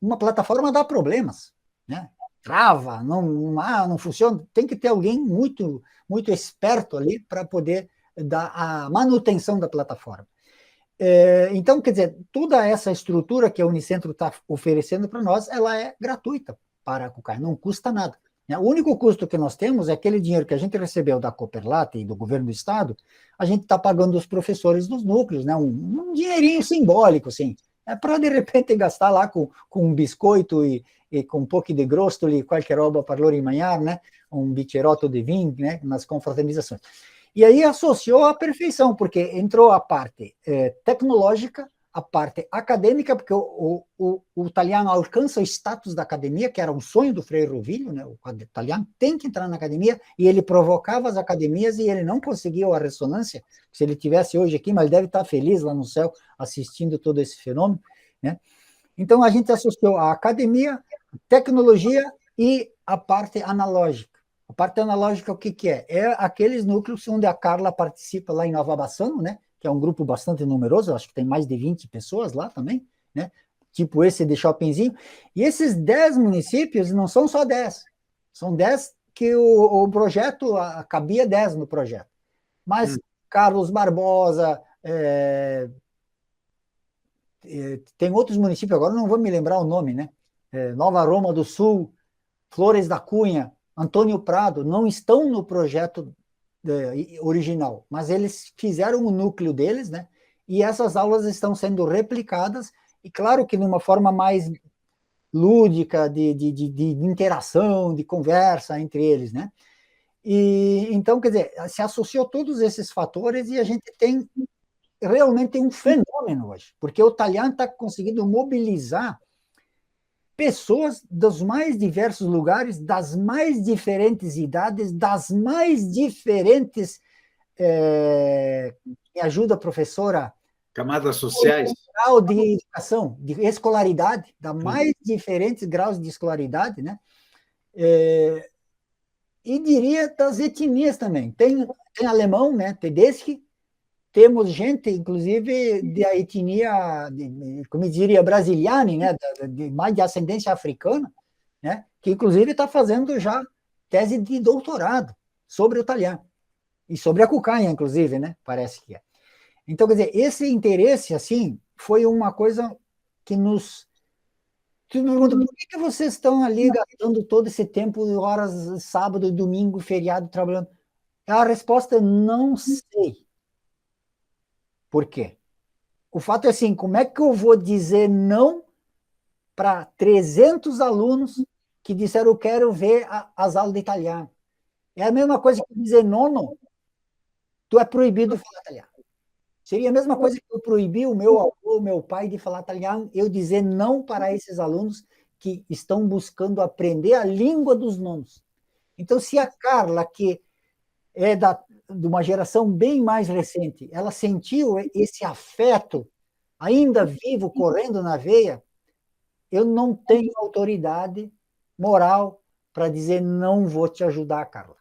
S4: uma plataforma dá problemas, né? Trava, não funciona, tem que ter alguém muito, muito esperto ali para poder dar a manutenção da plataforma. Então, quer dizer, toda essa estrutura que a Unicentro está oferecendo para nós, ela é gratuita para a Cucanha, não custa nada. O único custo que nós temos é aquele dinheiro que a gente recebeu da Cooperlate e do governo do estado, a gente está pagando os professores dos núcleos, né? Um dinheirinho simbólico, assim, para de repente gastar lá com um biscoito e com um pouco de grostoli, qualquer roba para loro mangiare, né? Um biccherotto de vinho, né? Nas confraternizações. E aí associou à perfeição, porque entrou a parte tecnológica, a parte acadêmica, porque o italiano alcança o status da academia, que era um sonho do Frei Rovilho, né? O italiano tem que entrar na academia, e ele provocava as academias e ele não conseguiu a ressonância. Se ele tivesse hoje aqui, mas ele deve estar feliz lá no céu assistindo todo esse fenômeno, né? Então a gente associou a academia, tecnologia e a parte analógica. A parte analógica, o que é? É aqueles núcleos onde a Carla participa lá em Nova Bassano, né? Que é um grupo bastante numeroso, acho que tem mais de 20 pessoas lá também, né? Tipo esse de Shoppingzinho. E esses 10 municípios não são só 10, são 10 que o projeto, cabia 10 no projeto. Mas Carlos Barbosa, tem outros municípios, agora não vou me lembrar o nome, né? Nova Roma do Sul, Flores da Cunha, Antônio Prado, não estão no projeto original, mas eles fizeram o núcleo deles, né? E essas aulas estão sendo replicadas, e claro que numa forma mais lúdica, de interação, de conversa entre eles, né? E então, quer dizer, se associou todos esses fatores e a gente tem realmente um fenômeno hoje, porque o italiano está conseguindo mobilizar pessoas dos mais diversos lugares, das mais diferentes idades, das mais diferentes. Me ajuda, professora?
S1: Camadas sociais.
S4: Grau de educação, de escolaridade, da mais diferentes graus de escolaridade, né? E diria das etnias também. Tem alemão, né? Tedeschi. Temos gente, inclusive, da etnia, como diria, brasiliana, né? Mais de ascendência africana, né? Que, inclusive, está fazendo já tese de doutorado sobre o italiano. E sobre a cucanha, inclusive, né? Parece que é. Então, quer dizer, esse interesse, assim, foi uma coisa que nos... Tu me pergunta, por que vocês estão ali gastando todo esse tempo, horas, sábado, domingo, feriado, trabalhando? A resposta é não sei. Por quê? O fato é assim, como é que eu vou dizer não para 300 alunos que disseram eu quero ver as aulas de italiano? É a mesma coisa que dizer nono, tu é proibido de falar italiano. Seria a mesma coisa que eu proibir o meu avô, o meu pai de falar italiano, eu dizer não para esses alunos que estão buscando aprender a língua dos nonos. Então, se a Carla, que é de uma geração bem mais recente, ela sentiu esse afeto ainda vivo, correndo na veia, eu não tenho autoridade moral para dizer não vou te ajudar, Carla.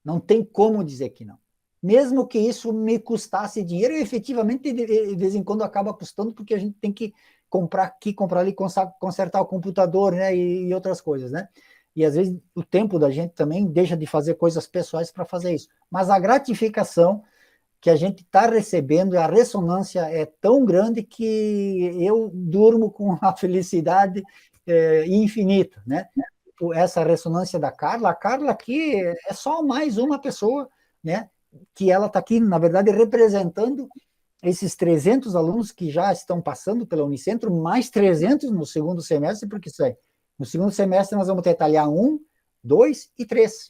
S4: Não tem como dizer que não. Mesmo que isso me custasse dinheiro, e efetivamente, de vez em quando, acaba custando, porque a gente tem que comprar aqui, comprar ali, consertar o computador, né, e outras coisas, né? E, às vezes, o tempo da gente também deixa de fazer coisas pessoais para fazer isso. Mas a gratificação que a gente está recebendo, a ressonância é tão grande que eu durmo com a felicidade infinita, né? Essa ressonância da Carla, a Carla aqui é só mais uma pessoa, né? Que ela está aqui, na verdade, representando esses 300 alunos que já estão passando pela Unicentro, mais 300 no segundo semestre, porque isso aí, no segundo semestre nós vamos ter italiano 1, 2 e 3.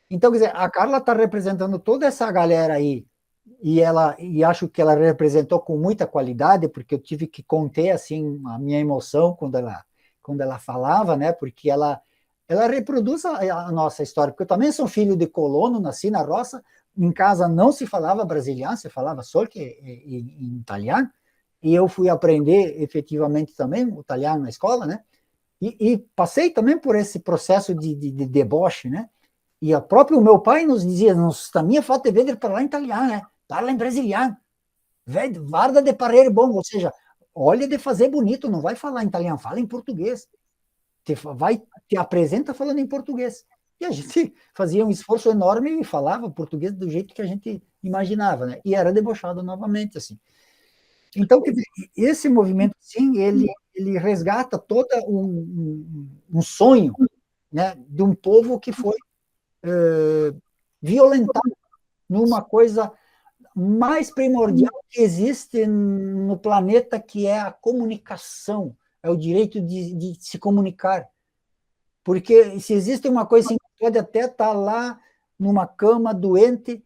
S4: Então, quer dizer, a Carla está representando toda essa galera aí, e acho que ela representou com muita qualidade, porque eu tive que conter assim a minha emoção quando ela falava, né? Porque ela reproduz a nossa história, porque eu também sou filho de colono, nasci na roça, em casa não se falava brasiliano, se falava só que em italiano, e eu fui aprender efetivamente também o italiano na escola, né? E passei também por esse processo de deboche, né? E o próprio meu pai nos dizia, a minha falta de ver falar em italiano, né? Parla em brasiliano. Guarda de parere bom, ou seja, olha de fazer bonito, não vai falar em italiano, fala em português. Te apresenta falando em português. E a gente fazia um esforço enorme e falava português do jeito que a gente imaginava, né? E era debochado novamente, assim. Então, esse movimento, sim, ele resgata todo um sonho, né, de um povo que foi violentado numa coisa mais primordial que existe no planeta, que é a comunicação, é o direito de se comunicar. Porque se existe uma coisa assim, pode até estar lá numa cama doente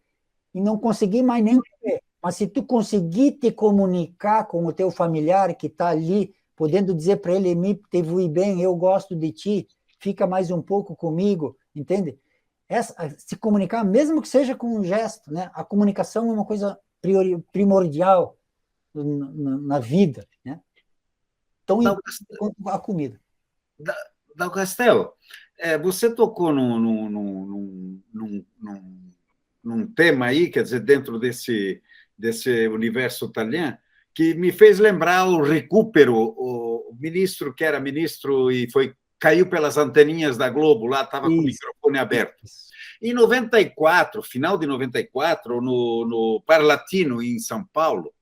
S4: e não conseguir mais nem comer. Mas se tu conseguir te comunicar com o teu familiar que está ali, podendo dizer para ele, me te vui bem, eu gosto de ti, fica mais um pouco comigo, entende? Se comunicar, mesmo que seja com um gesto, né? A comunicação é uma coisa primordial na vida, né? Tão importante quanto a comida.
S1: Dalcastel, você tocou num tema aí, quer dizer, dentro desse universo italiano, que me fez lembrar o Recupero, o ministro que era ministro e caiu pelas anteninhas da Globo, lá estava com o microfone aberto. Em 94, final de 94, no Parlatino, em São Paulo,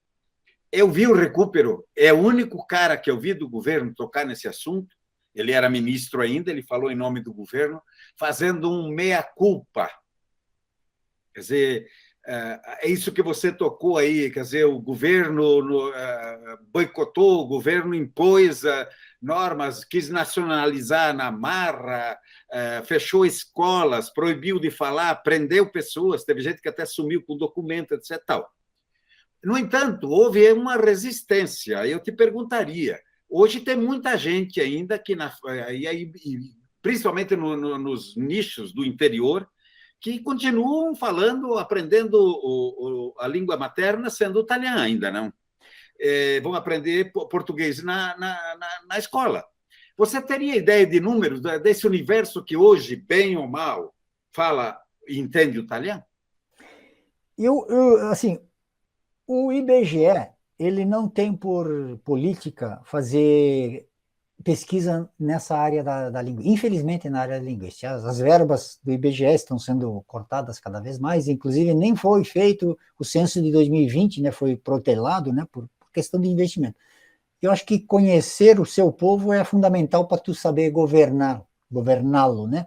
S1: eu vi o Recupero, é o único cara que eu vi do governo tocar nesse assunto. Ele era ministro ainda, ele falou em nome do governo, fazendo um meia-culpa. Quer dizer, é isso que você tocou aí, quer dizer, o governo boicotou, o governo impôs normas, quis nacionalizar na marra, fechou escolas, proibiu de falar, prendeu pessoas, teve gente que até sumiu com documento, etc. Tal. No entanto, houve uma resistência. Eu te perguntaria, Hoje tem muita gente ainda que, principalmente nos nichos do interior, que continuam falando, aprendendo a língua materna sendo italiano ainda, não? Vão aprender português na escola. Você teria ideia de números desse universo que hoje, bem ou mal, fala e entende o italiano?
S4: Assim, o IBGE, ele não tem por política fazer pesquisa nessa área da língua. Infelizmente, na área da linguística. As verbas do IBGE estão sendo cortadas cada vez mais, inclusive nem foi feito o censo de 2020, né, foi protelado, né, por questão de investimento. Eu acho que conhecer o seu povo é fundamental para tu saber governá-lo, né?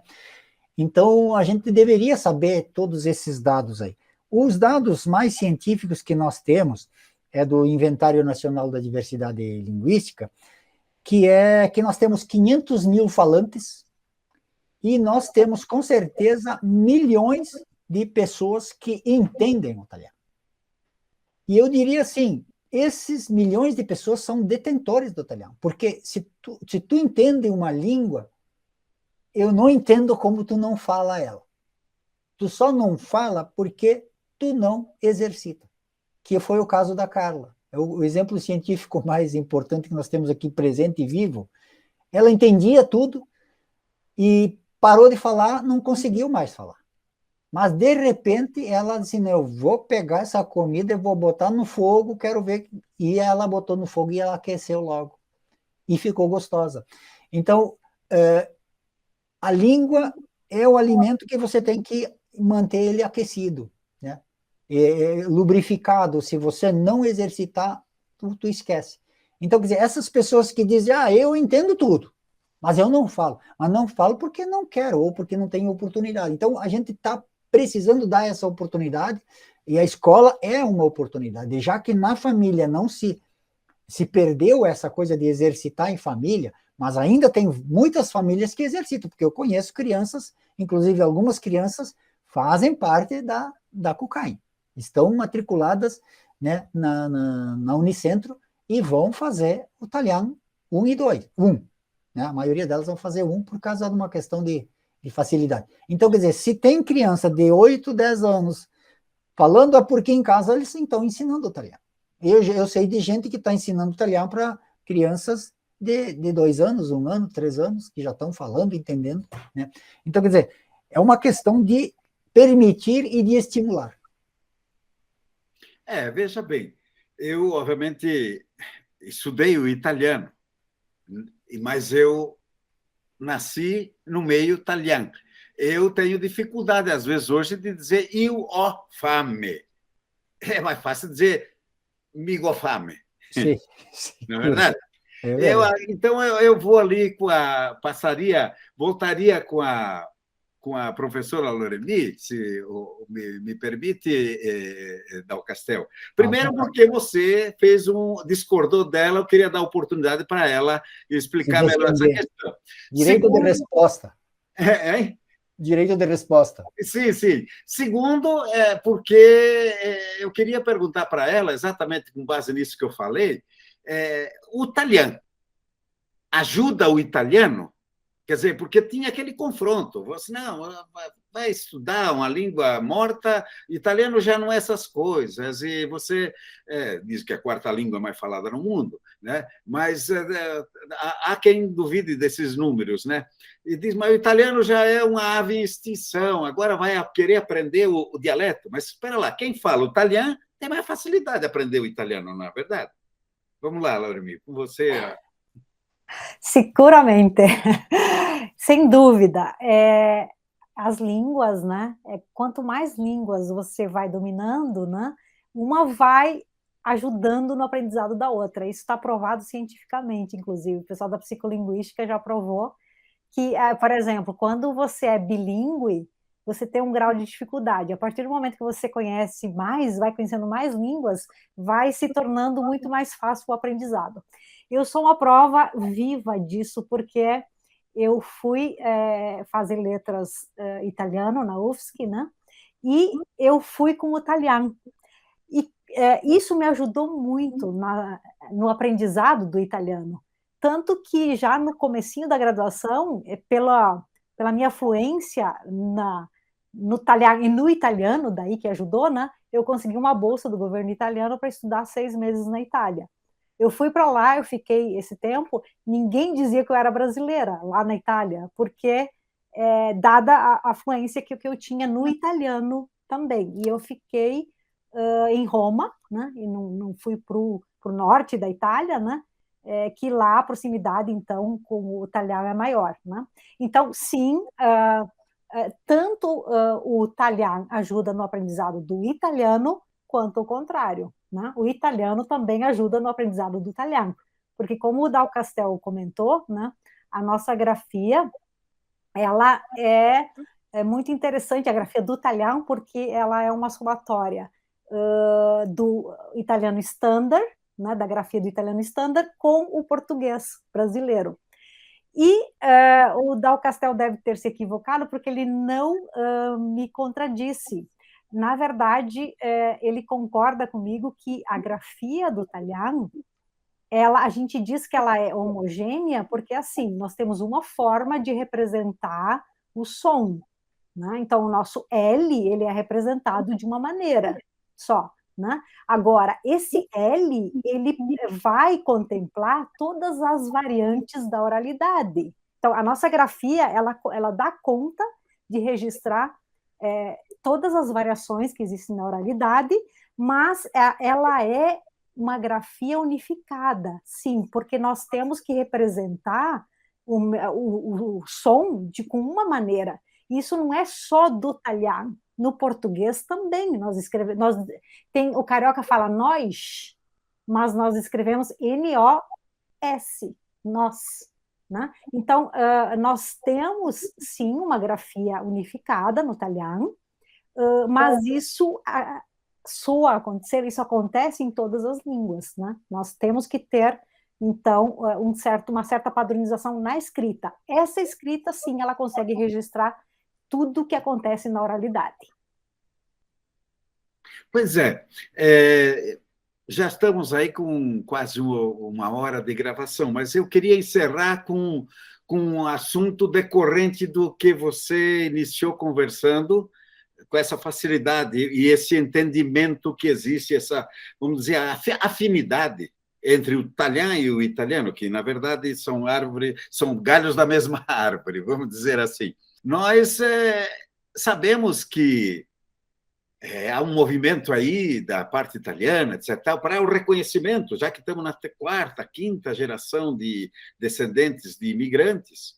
S4: Então, a gente deveria saber todos esses dados aí. Os dados mais científicos que nós temos é do Inventário Nacional da Diversidade Linguística, que é que nós temos 500 mil falantes e nós temos, com certeza, milhões de pessoas que entendem o italiano. E eu diria assim, esses milhões de pessoas são detentores do italiano, porque se tu entende uma língua, eu não entendo como tu não fala ela. Tu só não fala porque tu não exercita, que foi o caso da Carla. É o exemplo científico mais importante que nós temos aqui presente e vivo. Ela entendia tudo e parou de falar, não conseguiu mais falar. Mas, de repente, ela disse, eu vou pegar essa comida e vou botar no fogo, quero ver. E ela botou no fogo e ela aqueceu logo. E ficou gostosa. Então, a língua é o alimento que você tem que manter ele aquecido, né? Lubrificado. Se você não exercitar, tu esquece. Então, quer dizer, essas pessoas que dizem, eu entendo tudo, mas eu não falo. Mas não falo porque não quero, ou porque não tenho oportunidade. Então, a gente está precisando dar essa oportunidade, e a escola é uma oportunidade. Já que na família não se perdeu essa coisa de exercitar em família, mas ainda tem muitas famílias que exercitam, porque eu conheço crianças, inclusive algumas crianças fazem parte da CUCAIM, estão matriculadas, né, na Unicentro e vão fazer o italiano 1 e 2, 1. Né? A maioria delas vão fazer 1 por causa de uma questão de facilidade. Então, quer dizer, se tem criança de 8, 10 anos falando porque em casa eles estão ensinando italiano. Eu sei de gente que está ensinando italiano para crianças de 2 anos, 1 ano, 3 anos, que já estão falando, entendendo. Né? Então, quer dizer, é uma questão de permitir e de estimular.
S1: Veja bem, eu, obviamente, estudei o italiano, mas eu nasci no meio italiano. Eu tenho dificuldade, às vezes, hoje, de dizer io ho fame. É mais fácil dizer migo fame.
S4: Sim,
S1: Não é verdade?
S4: É verdade.
S1: Então, eu vou ali voltaria com a professora Loreni, se me permite, Dal Castel. Primeiro, porque você discordou dela, eu queria dar oportunidade para ela explicar melhor essa questão.
S4: Direito de resposta. Direito de resposta.
S1: Sim, sim. Segundo, porque eu queria perguntar para ela, exatamente com base nisso que eu falei, o italiano ajuda o italiano? Quer dizer, porque tinha aquele confronto. Você não vai estudar uma língua morta, italiano já não é essas coisas. E você diz que é a 4ª língua mais falada no mundo, né? Mas há quem duvide desses números, né? E diz, mas o italiano já é uma ave em extinção, agora vai querer aprender o dialeto. Mas espera lá, quem fala o italiano tem mais facilidade de aprender o italiano, não é verdade? Vamos lá, Lauremi, com você.
S3: Seguramente, sem dúvida. As línguas, né? Quanto mais línguas você vai dominando, né? Uma vai ajudando no aprendizado da outra. Isso está provado cientificamente, inclusive. O pessoal da psicolinguística já provou que, por exemplo, quando você é bilíngue, você tem um grau de dificuldade. A partir do momento que você conhece mais, vai conhecendo mais línguas, vai se tornando muito mais fácil o aprendizado. Eu sou uma prova viva disso, porque eu fui fazer letras italiano na UFSC, né? E eu fui com o italiano. E isso me ajudou muito no aprendizado do italiano. tanto que já no comecinho da graduação, pela minha fluência no italiano e no italiano, daí que ajudou, né? Eu consegui uma bolsa do governo italiano para estudar 6 meses na Itália. Eu fui para lá, eu fiquei esse tempo, ninguém dizia que eu era brasileira lá na Itália, porque dada a fluência que eu tinha no italiano também. E eu fiquei em Roma, né? E não fui para o norte da Itália, né? Que lá a proximidade, então, com o italiano é maior, né? Então, sim, tanto o italiano ajuda no aprendizado do italiano, quanto o contrário, né? O italiano também ajuda no aprendizado do italiano, porque como o Dal Castel comentou, né? A nossa grafia, ela é muito interessante, a grafia do italiano, porque ela é uma somatória do italiano standard, né, da grafia do italiano standard, com o português brasileiro. E o Dal Castel deve ter se equivocado, porque ele não me contradisse. Na verdade, ele concorda comigo que a grafia do italiano, a gente diz que ela é homogênea, porque assim, nós temos uma forma de representar o som, né? Então, o nosso L, ele é representado de uma maneira só, né? Agora, esse L, ele vai contemplar todas as variantes da oralidade. Então, a nossa grafia, ela dá conta de registrar todas as variações que existem na oralidade, mas ela é uma grafia unificada, sim, porque nós temos que representar o som com uma maneira. Isso não é só do italiano, no português também nós escrevemos. O carioca fala nós, mas nós escrevemos N-O-S, nós. Né? Então, nós temos, sim, uma grafia unificada no italiano, mas isso soa acontecer, isso acontece em todas as línguas, né? Nós temos que ter, então, uma certa padronização na escrita. Essa escrita, sim, ela consegue registrar tudo o que acontece na oralidade.
S1: Pois já estamos aí com quase uma hora de gravação, mas eu queria encerrar com um assunto decorrente do que você iniciou conversando, com essa facilidade e esse entendimento que existe, essa, vamos dizer, afinidade entre o italiano e o italiano, que, na verdade, são galhos da mesma árvore, vamos dizer assim. Nós sabemos que há um movimento aí da parte italiana, etc., para o reconhecimento, já que estamos na quarta, quinta geração de descendentes de imigrantes,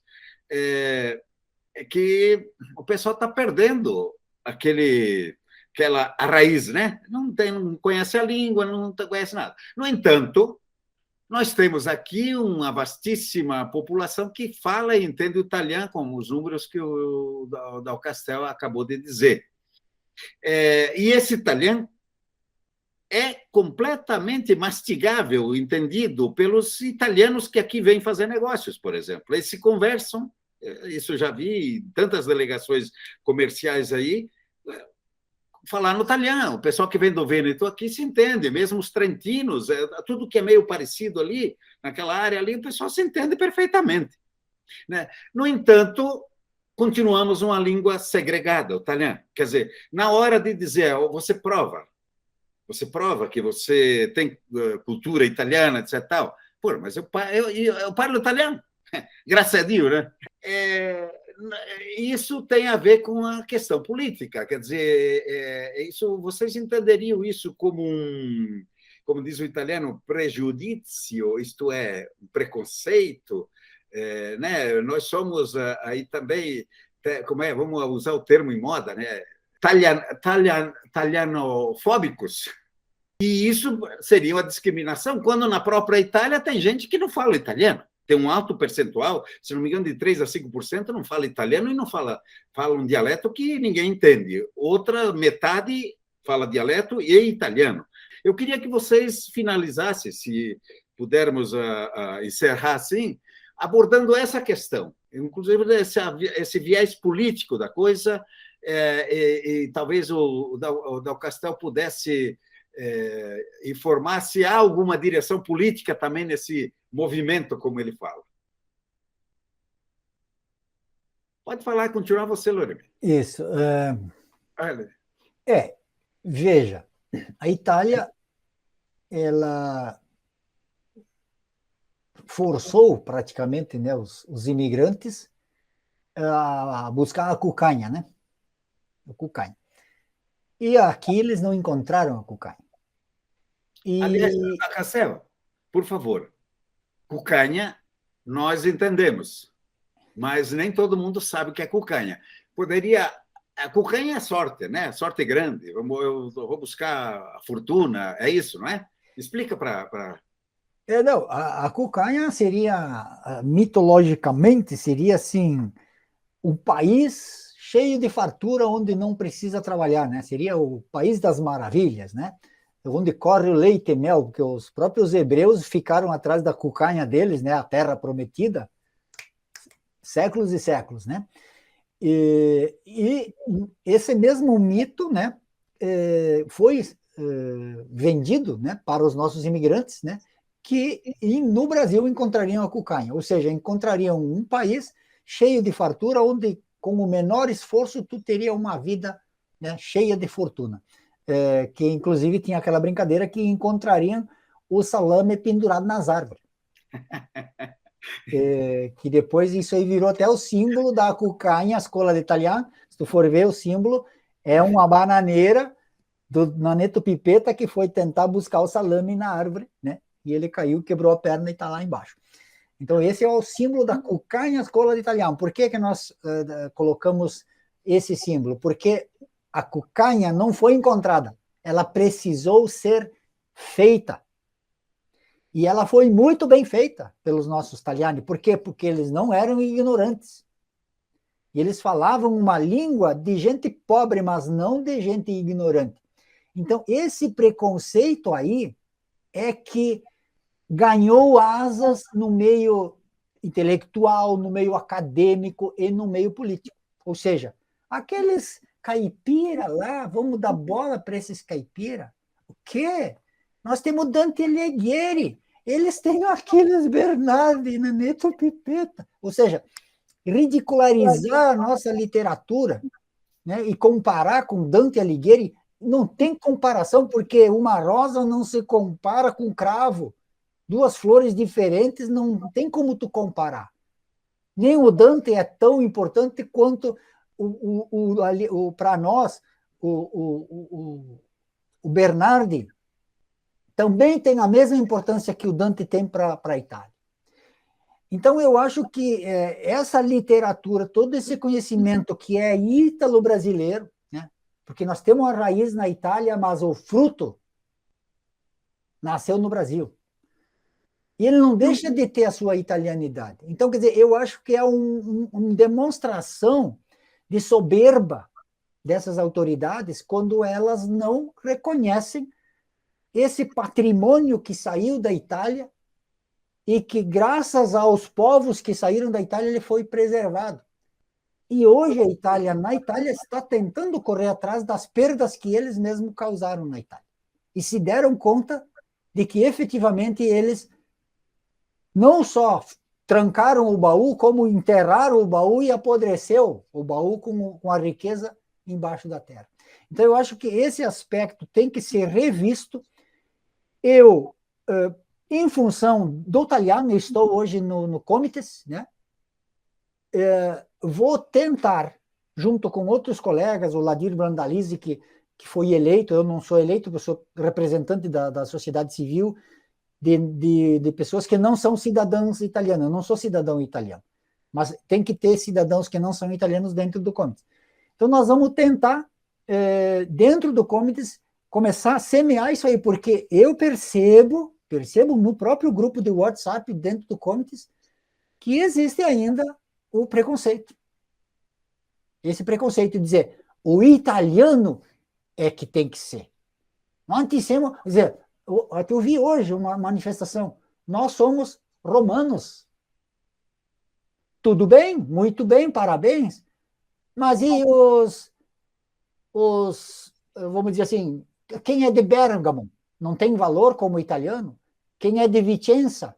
S1: que o pessoal está perdendo a raiz, né? Não conhece a língua, não conhece nada. No entanto, nós temos aqui uma vastíssima população que fala e entende o italiano, como os números que o Dal Castel acabou de dizer. E esse italiano é completamente mastigável, entendido pelos italianos que aqui vêm fazer negócios, por exemplo. Eles se conversam, isso eu já vi em tantas delegações comerciais aí, falar no italiano. O pessoal que vem do Vêneto aqui se entende, mesmo os trentinos, tudo que é meio parecido ali, naquela área ali, o pessoal se entende perfeitamente. Né? No entanto, continuamos uma língua segregada, o italiano. Quer dizer, na hora de dizer, você prova que você tem cultura italiana, etc. Tal. Pô, mas eu parlo italiano, graças a Deus, né? Isso tem a ver com a questão política, quer dizer, vocês entenderiam isso como como diz o italiano, pregiudício, isto é, um preconceito, né? Nós somos aí também, vamos usar o termo em moda, né? Italianofóbicos, e isso seria uma discriminação, quando na própria Itália tem gente que não fala italiano. Tem um alto percentual, se não me engano, de 3% a 5% não fala italiano e não fala um dialeto que ninguém entende. Outra metade fala dialeto e italiano. Eu queria que vocês finalizassem, se pudermos encerrar assim, abordando essa questão, inclusive esse viés político da coisa, e talvez o Dal Castel pudesse informar se há alguma direção política também nesse movimento, como ele fala. Pode falar, continuar você, Lorena.
S4: Isso.
S1: Olha.
S4: Veja, a Itália, ela forçou praticamente, né, os imigrantes a buscar a cucanha, né? A cucanha. E aqui eles não encontraram a cucanha.
S1: Aliás, Cacel, por favor, cucanha nós entendemos, mas nem todo mundo sabe o que é cucanha. Poderia... A cucanha é sorte, né? Sorte grande. Eu vou buscar a fortuna, é isso, não é? Explica para...
S4: Não, a cucanha seria, mitologicamente, seria assim, um país cheio de fartura onde não precisa trabalhar, né? Seria o país das maravilhas, né? Onde corre o leite e mel, porque os próprios hebreus ficaram atrás da cucanha deles, né? A terra prometida, séculos e séculos, né? E esse mesmo mito, né? Foi vendido, né? Para os nossos imigrantes, né? Que no Brasil encontrariam a cucanha, ou seja, encontrariam um país cheio de fartura, onde com o menor esforço tu teria uma vida, né, cheia de fortuna. Que inclusive tinha aquela brincadeira que encontrariam o salame pendurado nas árvores. Que depois isso aí virou até o símbolo da cucanha, a escola de italiano. Se tu for ver o símbolo, é uma bananeira do Naneto Pipeta que foi tentar buscar o salame na árvore, né? E ele caiu, quebrou a perna e está lá embaixo. Então, esse é o símbolo da cucanha, escola de italiano. Por que nós colocamos esse símbolo? Porque a cucanha não foi encontrada, ela precisou ser feita. E ela foi muito bem feita pelos nossos italianos. Por quê? Porque eles não eram ignorantes. E eles falavam uma língua de gente pobre, mas não de gente ignorante. Então, esse preconceito aí é que ganhou asas no meio intelectual, no meio acadêmico e no meio político. Ou seja, aqueles caipira lá, vamos dar bola para esses caipira? O quê? Nós temos Dante Alighieri, eles têm Aquiles Bernardi, Naneto Pipeta. Ou seja, ridicularizar a nossa literatura, né, e comparar com Dante Alighieri, não tem comparação, porque uma rosa não se compara com cravo. Duas flores diferentes, não tem como tu comparar. Nem o Dante é tão importante quanto para nós, o Bernardi também tem a mesma importância que o Dante tem para a Itália. Então, eu acho que essa literatura, todo esse conhecimento que é ítalo-brasileiro, né? Porque nós temos a raiz na Itália, mas o fruto nasceu no Brasil. E ele não deixa de ter a sua italianidade. Então, quer dizer, eu acho que é uma demonstração de soberba dessas autoridades quando elas não reconhecem esse patrimônio que saiu da Itália e que, graças aos povos que saíram da Itália, ele foi preservado. E hoje a Itália, na Itália, está tentando correr atrás das perdas que eles mesmos causaram na Itália. E se deram conta de que, efetivamente, eles não só trancaram o baú, como enterraram o baú e apodreceu o baú com a riqueza embaixo da terra. Então, eu acho que esse aspecto tem que ser revisto. Eu, em função do italiano, estou hoje no Comites, né? Vou tentar, junto com outros colegas, o Ladir Brandalize, que foi eleito, eu não sou eleito, eu sou representante da sociedade civil, de pessoas que não são cidadãos italianos. Eu não sou cidadão italiano, mas tem que ter cidadãos que não são italianos dentro do Comites. Então, nós vamos tentar, dentro do Comites, começar a semear isso aí, porque eu percebo no próprio grupo de WhatsApp, dentro do Comites, que existe ainda o preconceito. Esse preconceito de dizer, o italiano é que tem que ser. Nós temos, quer dizer, eu vi hoje uma manifestação, nós somos romanos. Tudo bem, muito bem, parabéns, mas e os vamos dizer assim, Quem é de Bergamo não tem valor como italiano? Quem é de Vicenza?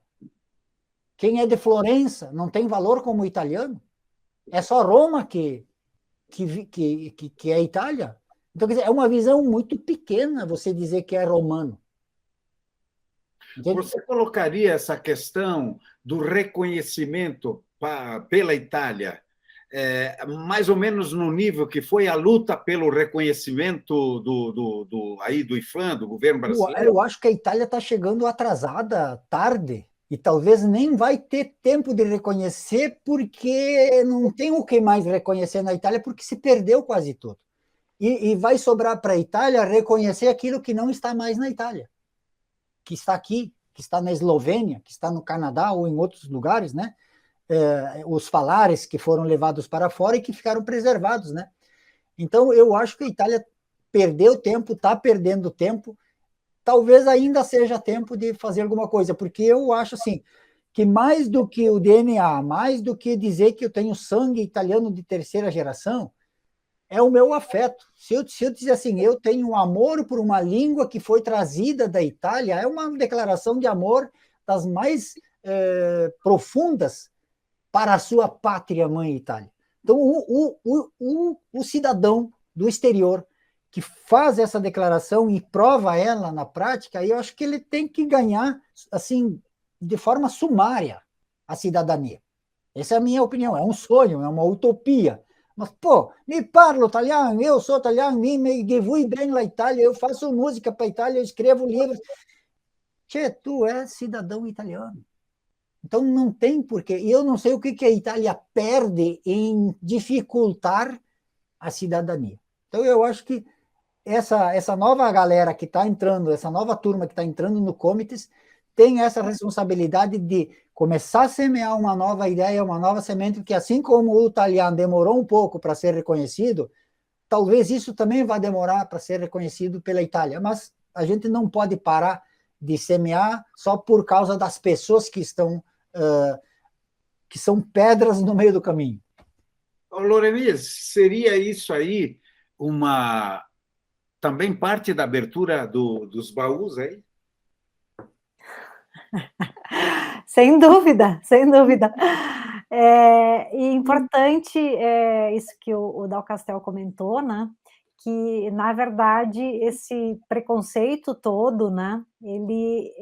S4: Quem é de Florença não tem valor como italiano? É só Roma que é Itália? Então, quer dizer, é uma visão muito pequena você dizer que é romano. Entende?
S1: Você colocaria essa questão do reconhecimento pela Itália mais ou menos no nível que foi a luta pelo reconhecimento do IFAM, do governo brasileiro?
S4: Eu acho que a Itália está chegando atrasada, tarde, e talvez nem vai ter tempo de reconhecer, porque não tem o que mais reconhecer na Itália, porque se perdeu quase tudo. E vai sobrar para a Itália reconhecer aquilo que não está mais na Itália, que está aqui, que está na Eslovênia, que está no Canadá ou em outros lugares, né? Os falares que foram levados para fora e que ficaram preservados, né? Então, eu acho que a Itália perdeu tempo, está perdendo tempo, talvez ainda seja tempo de fazer alguma coisa, porque eu acho assim, que mais do que o DNA, mais do que dizer que eu tenho sangue italiano de terceira geração, é o meu afeto. Se eu dizer assim, eu tenho um amor por uma língua que foi trazida da Itália, é uma declaração de amor das mais profundas para a sua pátria mãe Itália. Então, o cidadão do exterior que faz essa declaração e prova ela na prática, eu acho que ele tem que ganhar, assim, de forma sumária, a cidadania. Essa é a minha opinião. É um sonho, é uma utopia. Mas, pô, me parlo italiano, eu sou italiano, me devui bem na Itália, eu faço música para a Itália, eu escrevo livros. Tchê, tu é cidadão italiano. Então, não tem porquê. E eu não sei o que a Itália perde em dificultar a cidadania. Então, eu acho que essa nova galera que está entrando, essa nova turma que está entrando no Comites, tem essa responsabilidade de começar a semear uma nova ideia, uma nova semente, que assim como o italiano demorou um pouco para ser reconhecido, talvez isso também vá demorar para ser reconhecido pela Itália. Mas a gente não pode parar de semear só por causa das pessoas que estão que são pedras no meio do caminho.
S1: Loremias, seria isso aí também parte da abertura dos baús aí?
S3: Sem dúvida, sem dúvida. E importante isso que o Dal Castel comentou, né? Que, na verdade, esse preconceito todo, né? Ele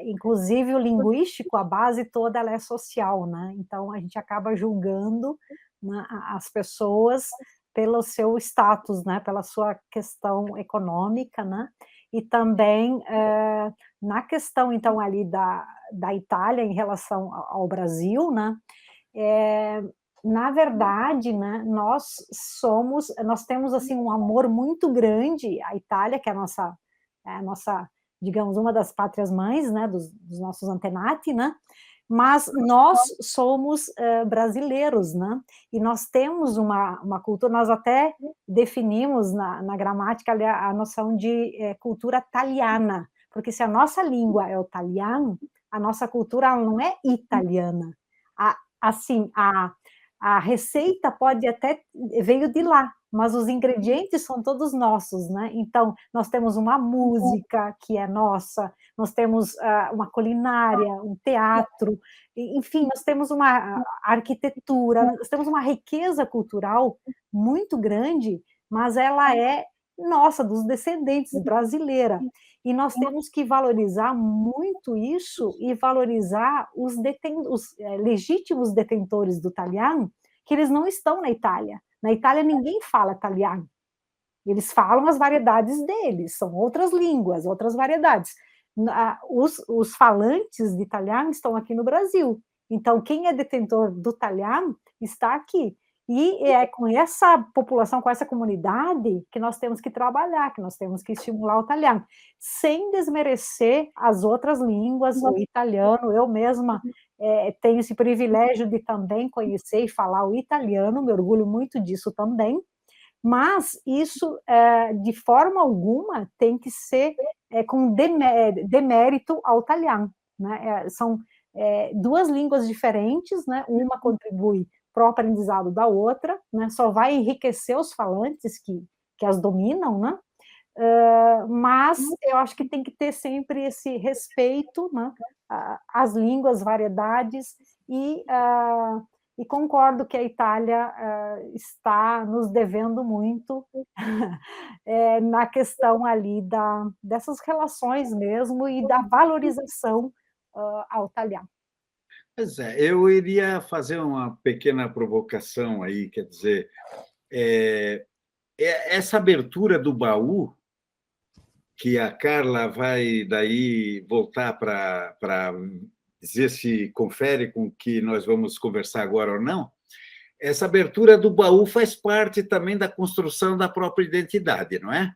S3: inclusive o linguístico, a base toda ela é social, né? Então a gente acaba julgando, né, as pessoas pelo seu status, né? Pela sua questão econômica, né? E também na questão, então, ali da Itália em relação ao Brasil, né? Na verdade, né, nós temos assim um amor muito grande à Itália, que é a nossa, digamos, uma das pátrias mães, né, dos nossos antenati, né? Mas nós somos brasileiros, né? E nós temos uma cultura, nós até definimos na gramática a noção de cultura italiana, porque se a nossa língua é o italiano, a nossa cultura ela não é italiana. Assim, a receita pode até veio de lá, mas os ingredientes são todos nossos, né? Então, nós temos uma música que é nossa, nós temos uma culinária, um teatro, enfim, nós temos uma arquitetura, nós temos uma riqueza cultural muito grande, mas ela é nossa, dos descendentes brasileira. E nós temos que valorizar muito isso e valorizar os legítimos detentores do italiano, que eles não estão na Itália. Na Itália ninguém fala italiano. Eles falam as variedades deles, são outras línguas, outras variedades. Os falantes de italiano estão aqui no Brasil. Então, quem é detentor do italiano está aqui. E é com essa população, com essa comunidade, que nós temos que trabalhar, que nós temos que estimular o italiano, sem desmerecer as outras línguas, o italiano. Eu mesma tenho esse privilégio de também conhecer e falar o italiano, me orgulho muito disso também, mas isso, de forma alguma, tem que ser com demérito ao italiano, né? São duas línguas diferentes, né? Uma contribui para o aprendizado da outra, né? Só vai enriquecer os falantes que as dominam, né? Mas eu acho que tem que ter sempre esse respeito, né, às línguas, variedades, e concordo que a Itália está nos devendo muito na questão ali dessas relações mesmo e da valorização ao talhar.
S1: Pois é, eu iria fazer uma pequena provocação aí, quer dizer, essa abertura do baú, que a Carla vai daí voltar para dizer se confere com o que nós vamos conversar agora ou não, essa abertura do baú faz parte também da construção da própria identidade, não é?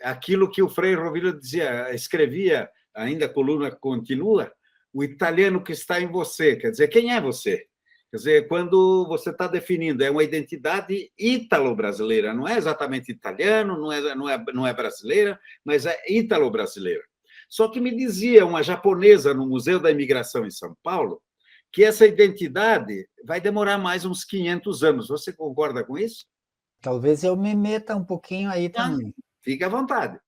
S1: Aquilo que o Frei Rovilho dizia, escrevia, ainda a coluna continua, o italiano que está em você, quer dizer, quem é você? Quer dizer, quando você está definindo, é uma identidade ítalo-brasileira, não é exatamente italiano, não é brasileira, mas é ítalo-brasileira. Só que me dizia uma japonesa no Museu da Imigração em São Paulo que essa identidade vai demorar mais uns 500 anos. Você concorda com isso?
S4: Talvez eu me meta um pouquinho aí também.
S1: Fique à vontade.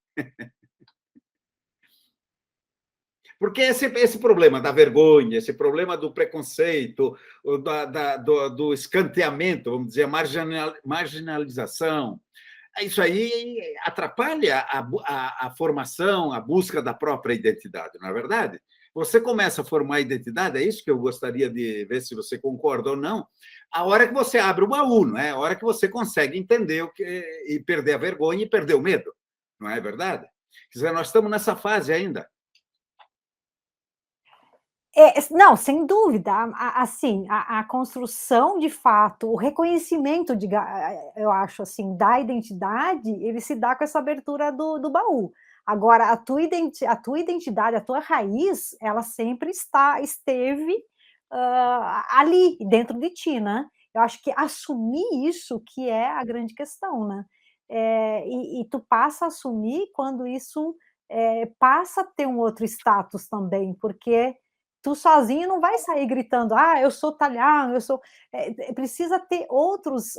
S1: Porque esse problema da vergonha, esse problema do preconceito, do escanteamento, vamos dizer, marginalização, isso aí atrapalha a formação, a busca da própria identidade, não é verdade? Você começa a formar a identidade, é isso que eu gostaria de ver se você concorda ou não, a hora que você abre o baú, não é? A hora que você consegue entender e perder a vergonha e perder o medo, não é verdade? Quer dizer, nós estamos nessa fase ainda.
S3: Não, sem dúvida, assim, a construção de fato, o reconhecimento, eu acho assim, da identidade, ele se dá com essa abertura do baú. Agora, a tua identidade, a tua raiz, ela sempre esteve ali, dentro de ti, né? Eu acho que assumir isso que é a grande questão, né? E tu passa a assumir quando isso passa a ter um outro status também, porque tu sozinho não vai sair gritando, eu sou italiano, eu sou... precisa ter outros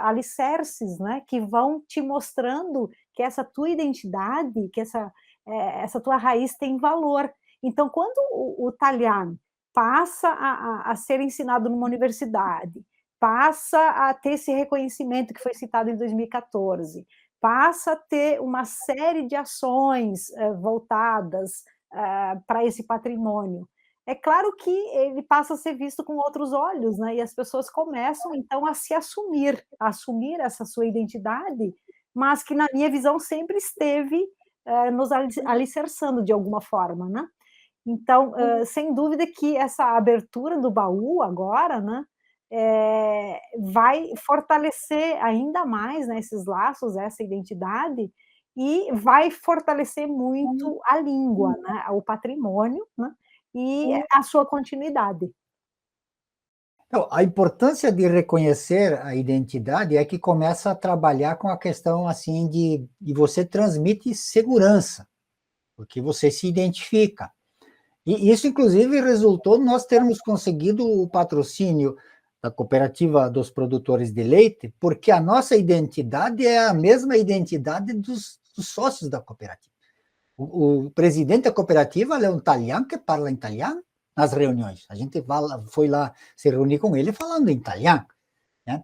S3: alicerces, né, que vão te mostrando que essa tua identidade, que essa tua raiz tem valor. Então, quando o italiano passa a ser ensinado numa universidade, passa a ter esse reconhecimento que foi citado em 2014, passa a ter uma série de ações voltadas para esse patrimônio. É claro que ele passa a ser visto com outros olhos, né? E as pessoas começam, então, a assumir essa sua identidade, mas que, na minha visão, sempre esteve nos alicerçando de alguma forma, né? Então, sem dúvida que essa abertura do baú agora, né, vai fortalecer ainda mais, né, esses laços, essa identidade, e vai fortalecer muito a língua, né, o patrimônio, né, e a sua continuidade.
S4: Então, a importância de reconhecer a identidade é que começa a trabalhar com a questão assim de você transmite segurança, porque você se identifica. E isso, inclusive, resultou nós termos conseguido o patrocínio da Cooperativa dos Produtores de Leite, porque a nossa identidade é a mesma identidade dos sócios da cooperativa. O presidente da cooperativa é um italiano que fala italiano nas reuniões. A gente foi lá se reunir com ele falando em italiano, né?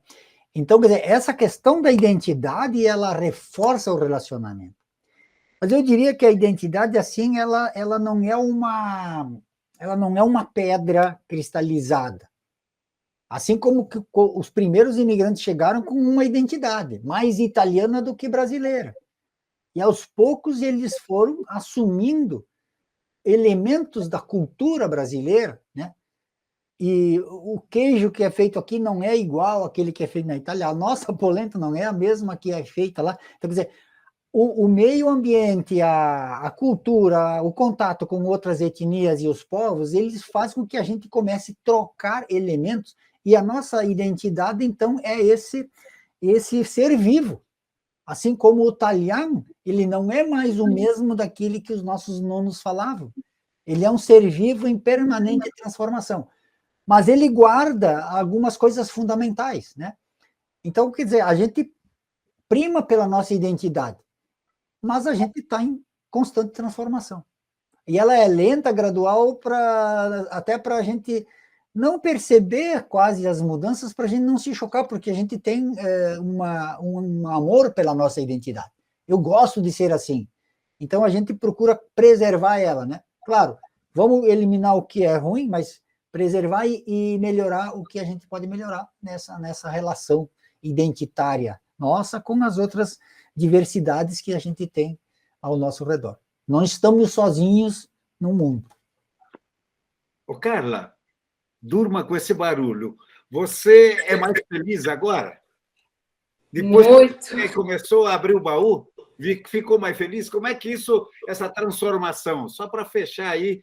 S4: Então, quer dizer, essa questão da identidade, ela reforça o relacionamento. Mas eu diria que a identidade, assim, ela não é uma pedra cristalizada. Assim como que os primeiros imigrantes chegaram com uma identidade mais italiana do que brasileira. E aos poucos eles foram assumindo elementos da cultura brasileira, né? E o queijo que é feito aqui não é igual àquele que é feito na Itália. A nossa polenta não é a mesma que é feita lá. Então, quer dizer, o meio ambiente, a cultura, o contato com outras etnias e os povos, eles fazem com que a gente comece a trocar elementos, e a nossa identidade, então, é esse ser vivo. Assim como o italiano, ele não é mais o mesmo daquele que os nossos nonos falavam. Ele é um ser vivo em permanente transformação. Mas ele guarda algumas coisas fundamentais, né? Então, quer dizer, a gente prima pela nossa identidade, mas a gente está em constante transformação. E ela é lenta, gradual, até para a gente não perceber quase as mudanças, para a gente não se chocar, porque a gente tem um amor pela nossa identidade. Eu gosto de ser assim. Então a gente procura preservar ela, né? Claro, vamos eliminar o que é ruim, mas preservar e melhorar o que a gente pode melhorar nessa relação identitária nossa com as outras diversidades que a gente tem ao nosso redor. Não estamos sozinhos no mundo.
S1: Ô, Carla, durma com esse barulho. Você é mais feliz agora? Depois
S2: Muito.
S1: que começou a abrir o baú, ficou mais feliz? Como é que essa transformação, só para fechar aí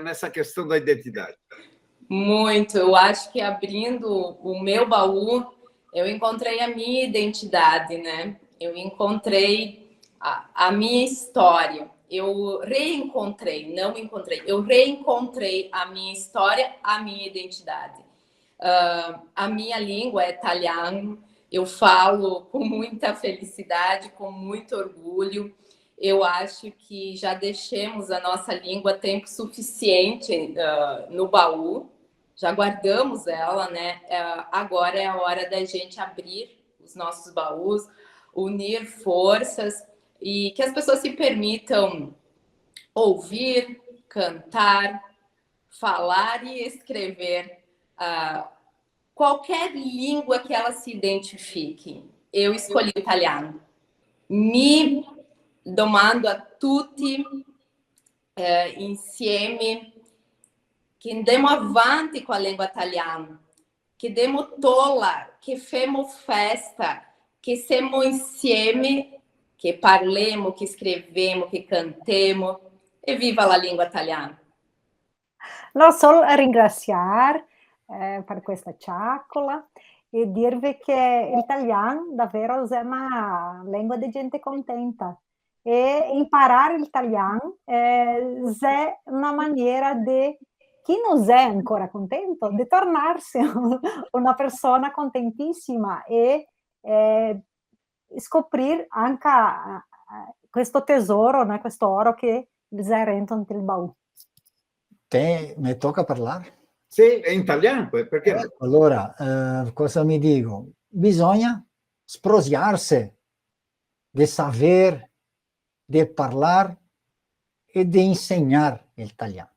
S1: nessa questão da identidade?
S2: Muito. Eu acho que abrindo o meu baú, eu encontrei a minha identidade, né? Eu encontrei a minha história. Eu reencontrei, não encontrei. Eu reencontrei a minha história, a minha identidade. A minha língua é italiano. Eu falo com muita felicidade, com muito orgulho. Eu acho que já deixamos a nossa língua tempo suficiente no baú. Já guardamos ela, né? Agora é a hora da gente abrir os nossos baús, unir forças e que as pessoas se permitam ouvir, cantar, falar e escrever qualquer língua que ela se identifique. Eu escolhi o italiano. Mi domando a tutti insieme che andiamo avanti com a língua italiana, que demo tola, que femo festa, que semo insieme, que parlemo, que escrevemo, che cantemo, e viva la lingua italiana.
S3: No, solo ringraziare per questa ciaccola e dirvi che l'italiano davvero è una lingua di gente contenta e imparare l'italiano è una maniera di chi non è ancora contento di tornarsi una persona contentissima e scoprire anche questo tesoro, né, questo oro che è dentro il baú.
S4: Me tocca parlare?
S1: Sì, è in italiano, perché no?
S4: Allora, cosa mi dico? Bisogna sprosiarsi di saper, di parlare e di insegnare l'italiano.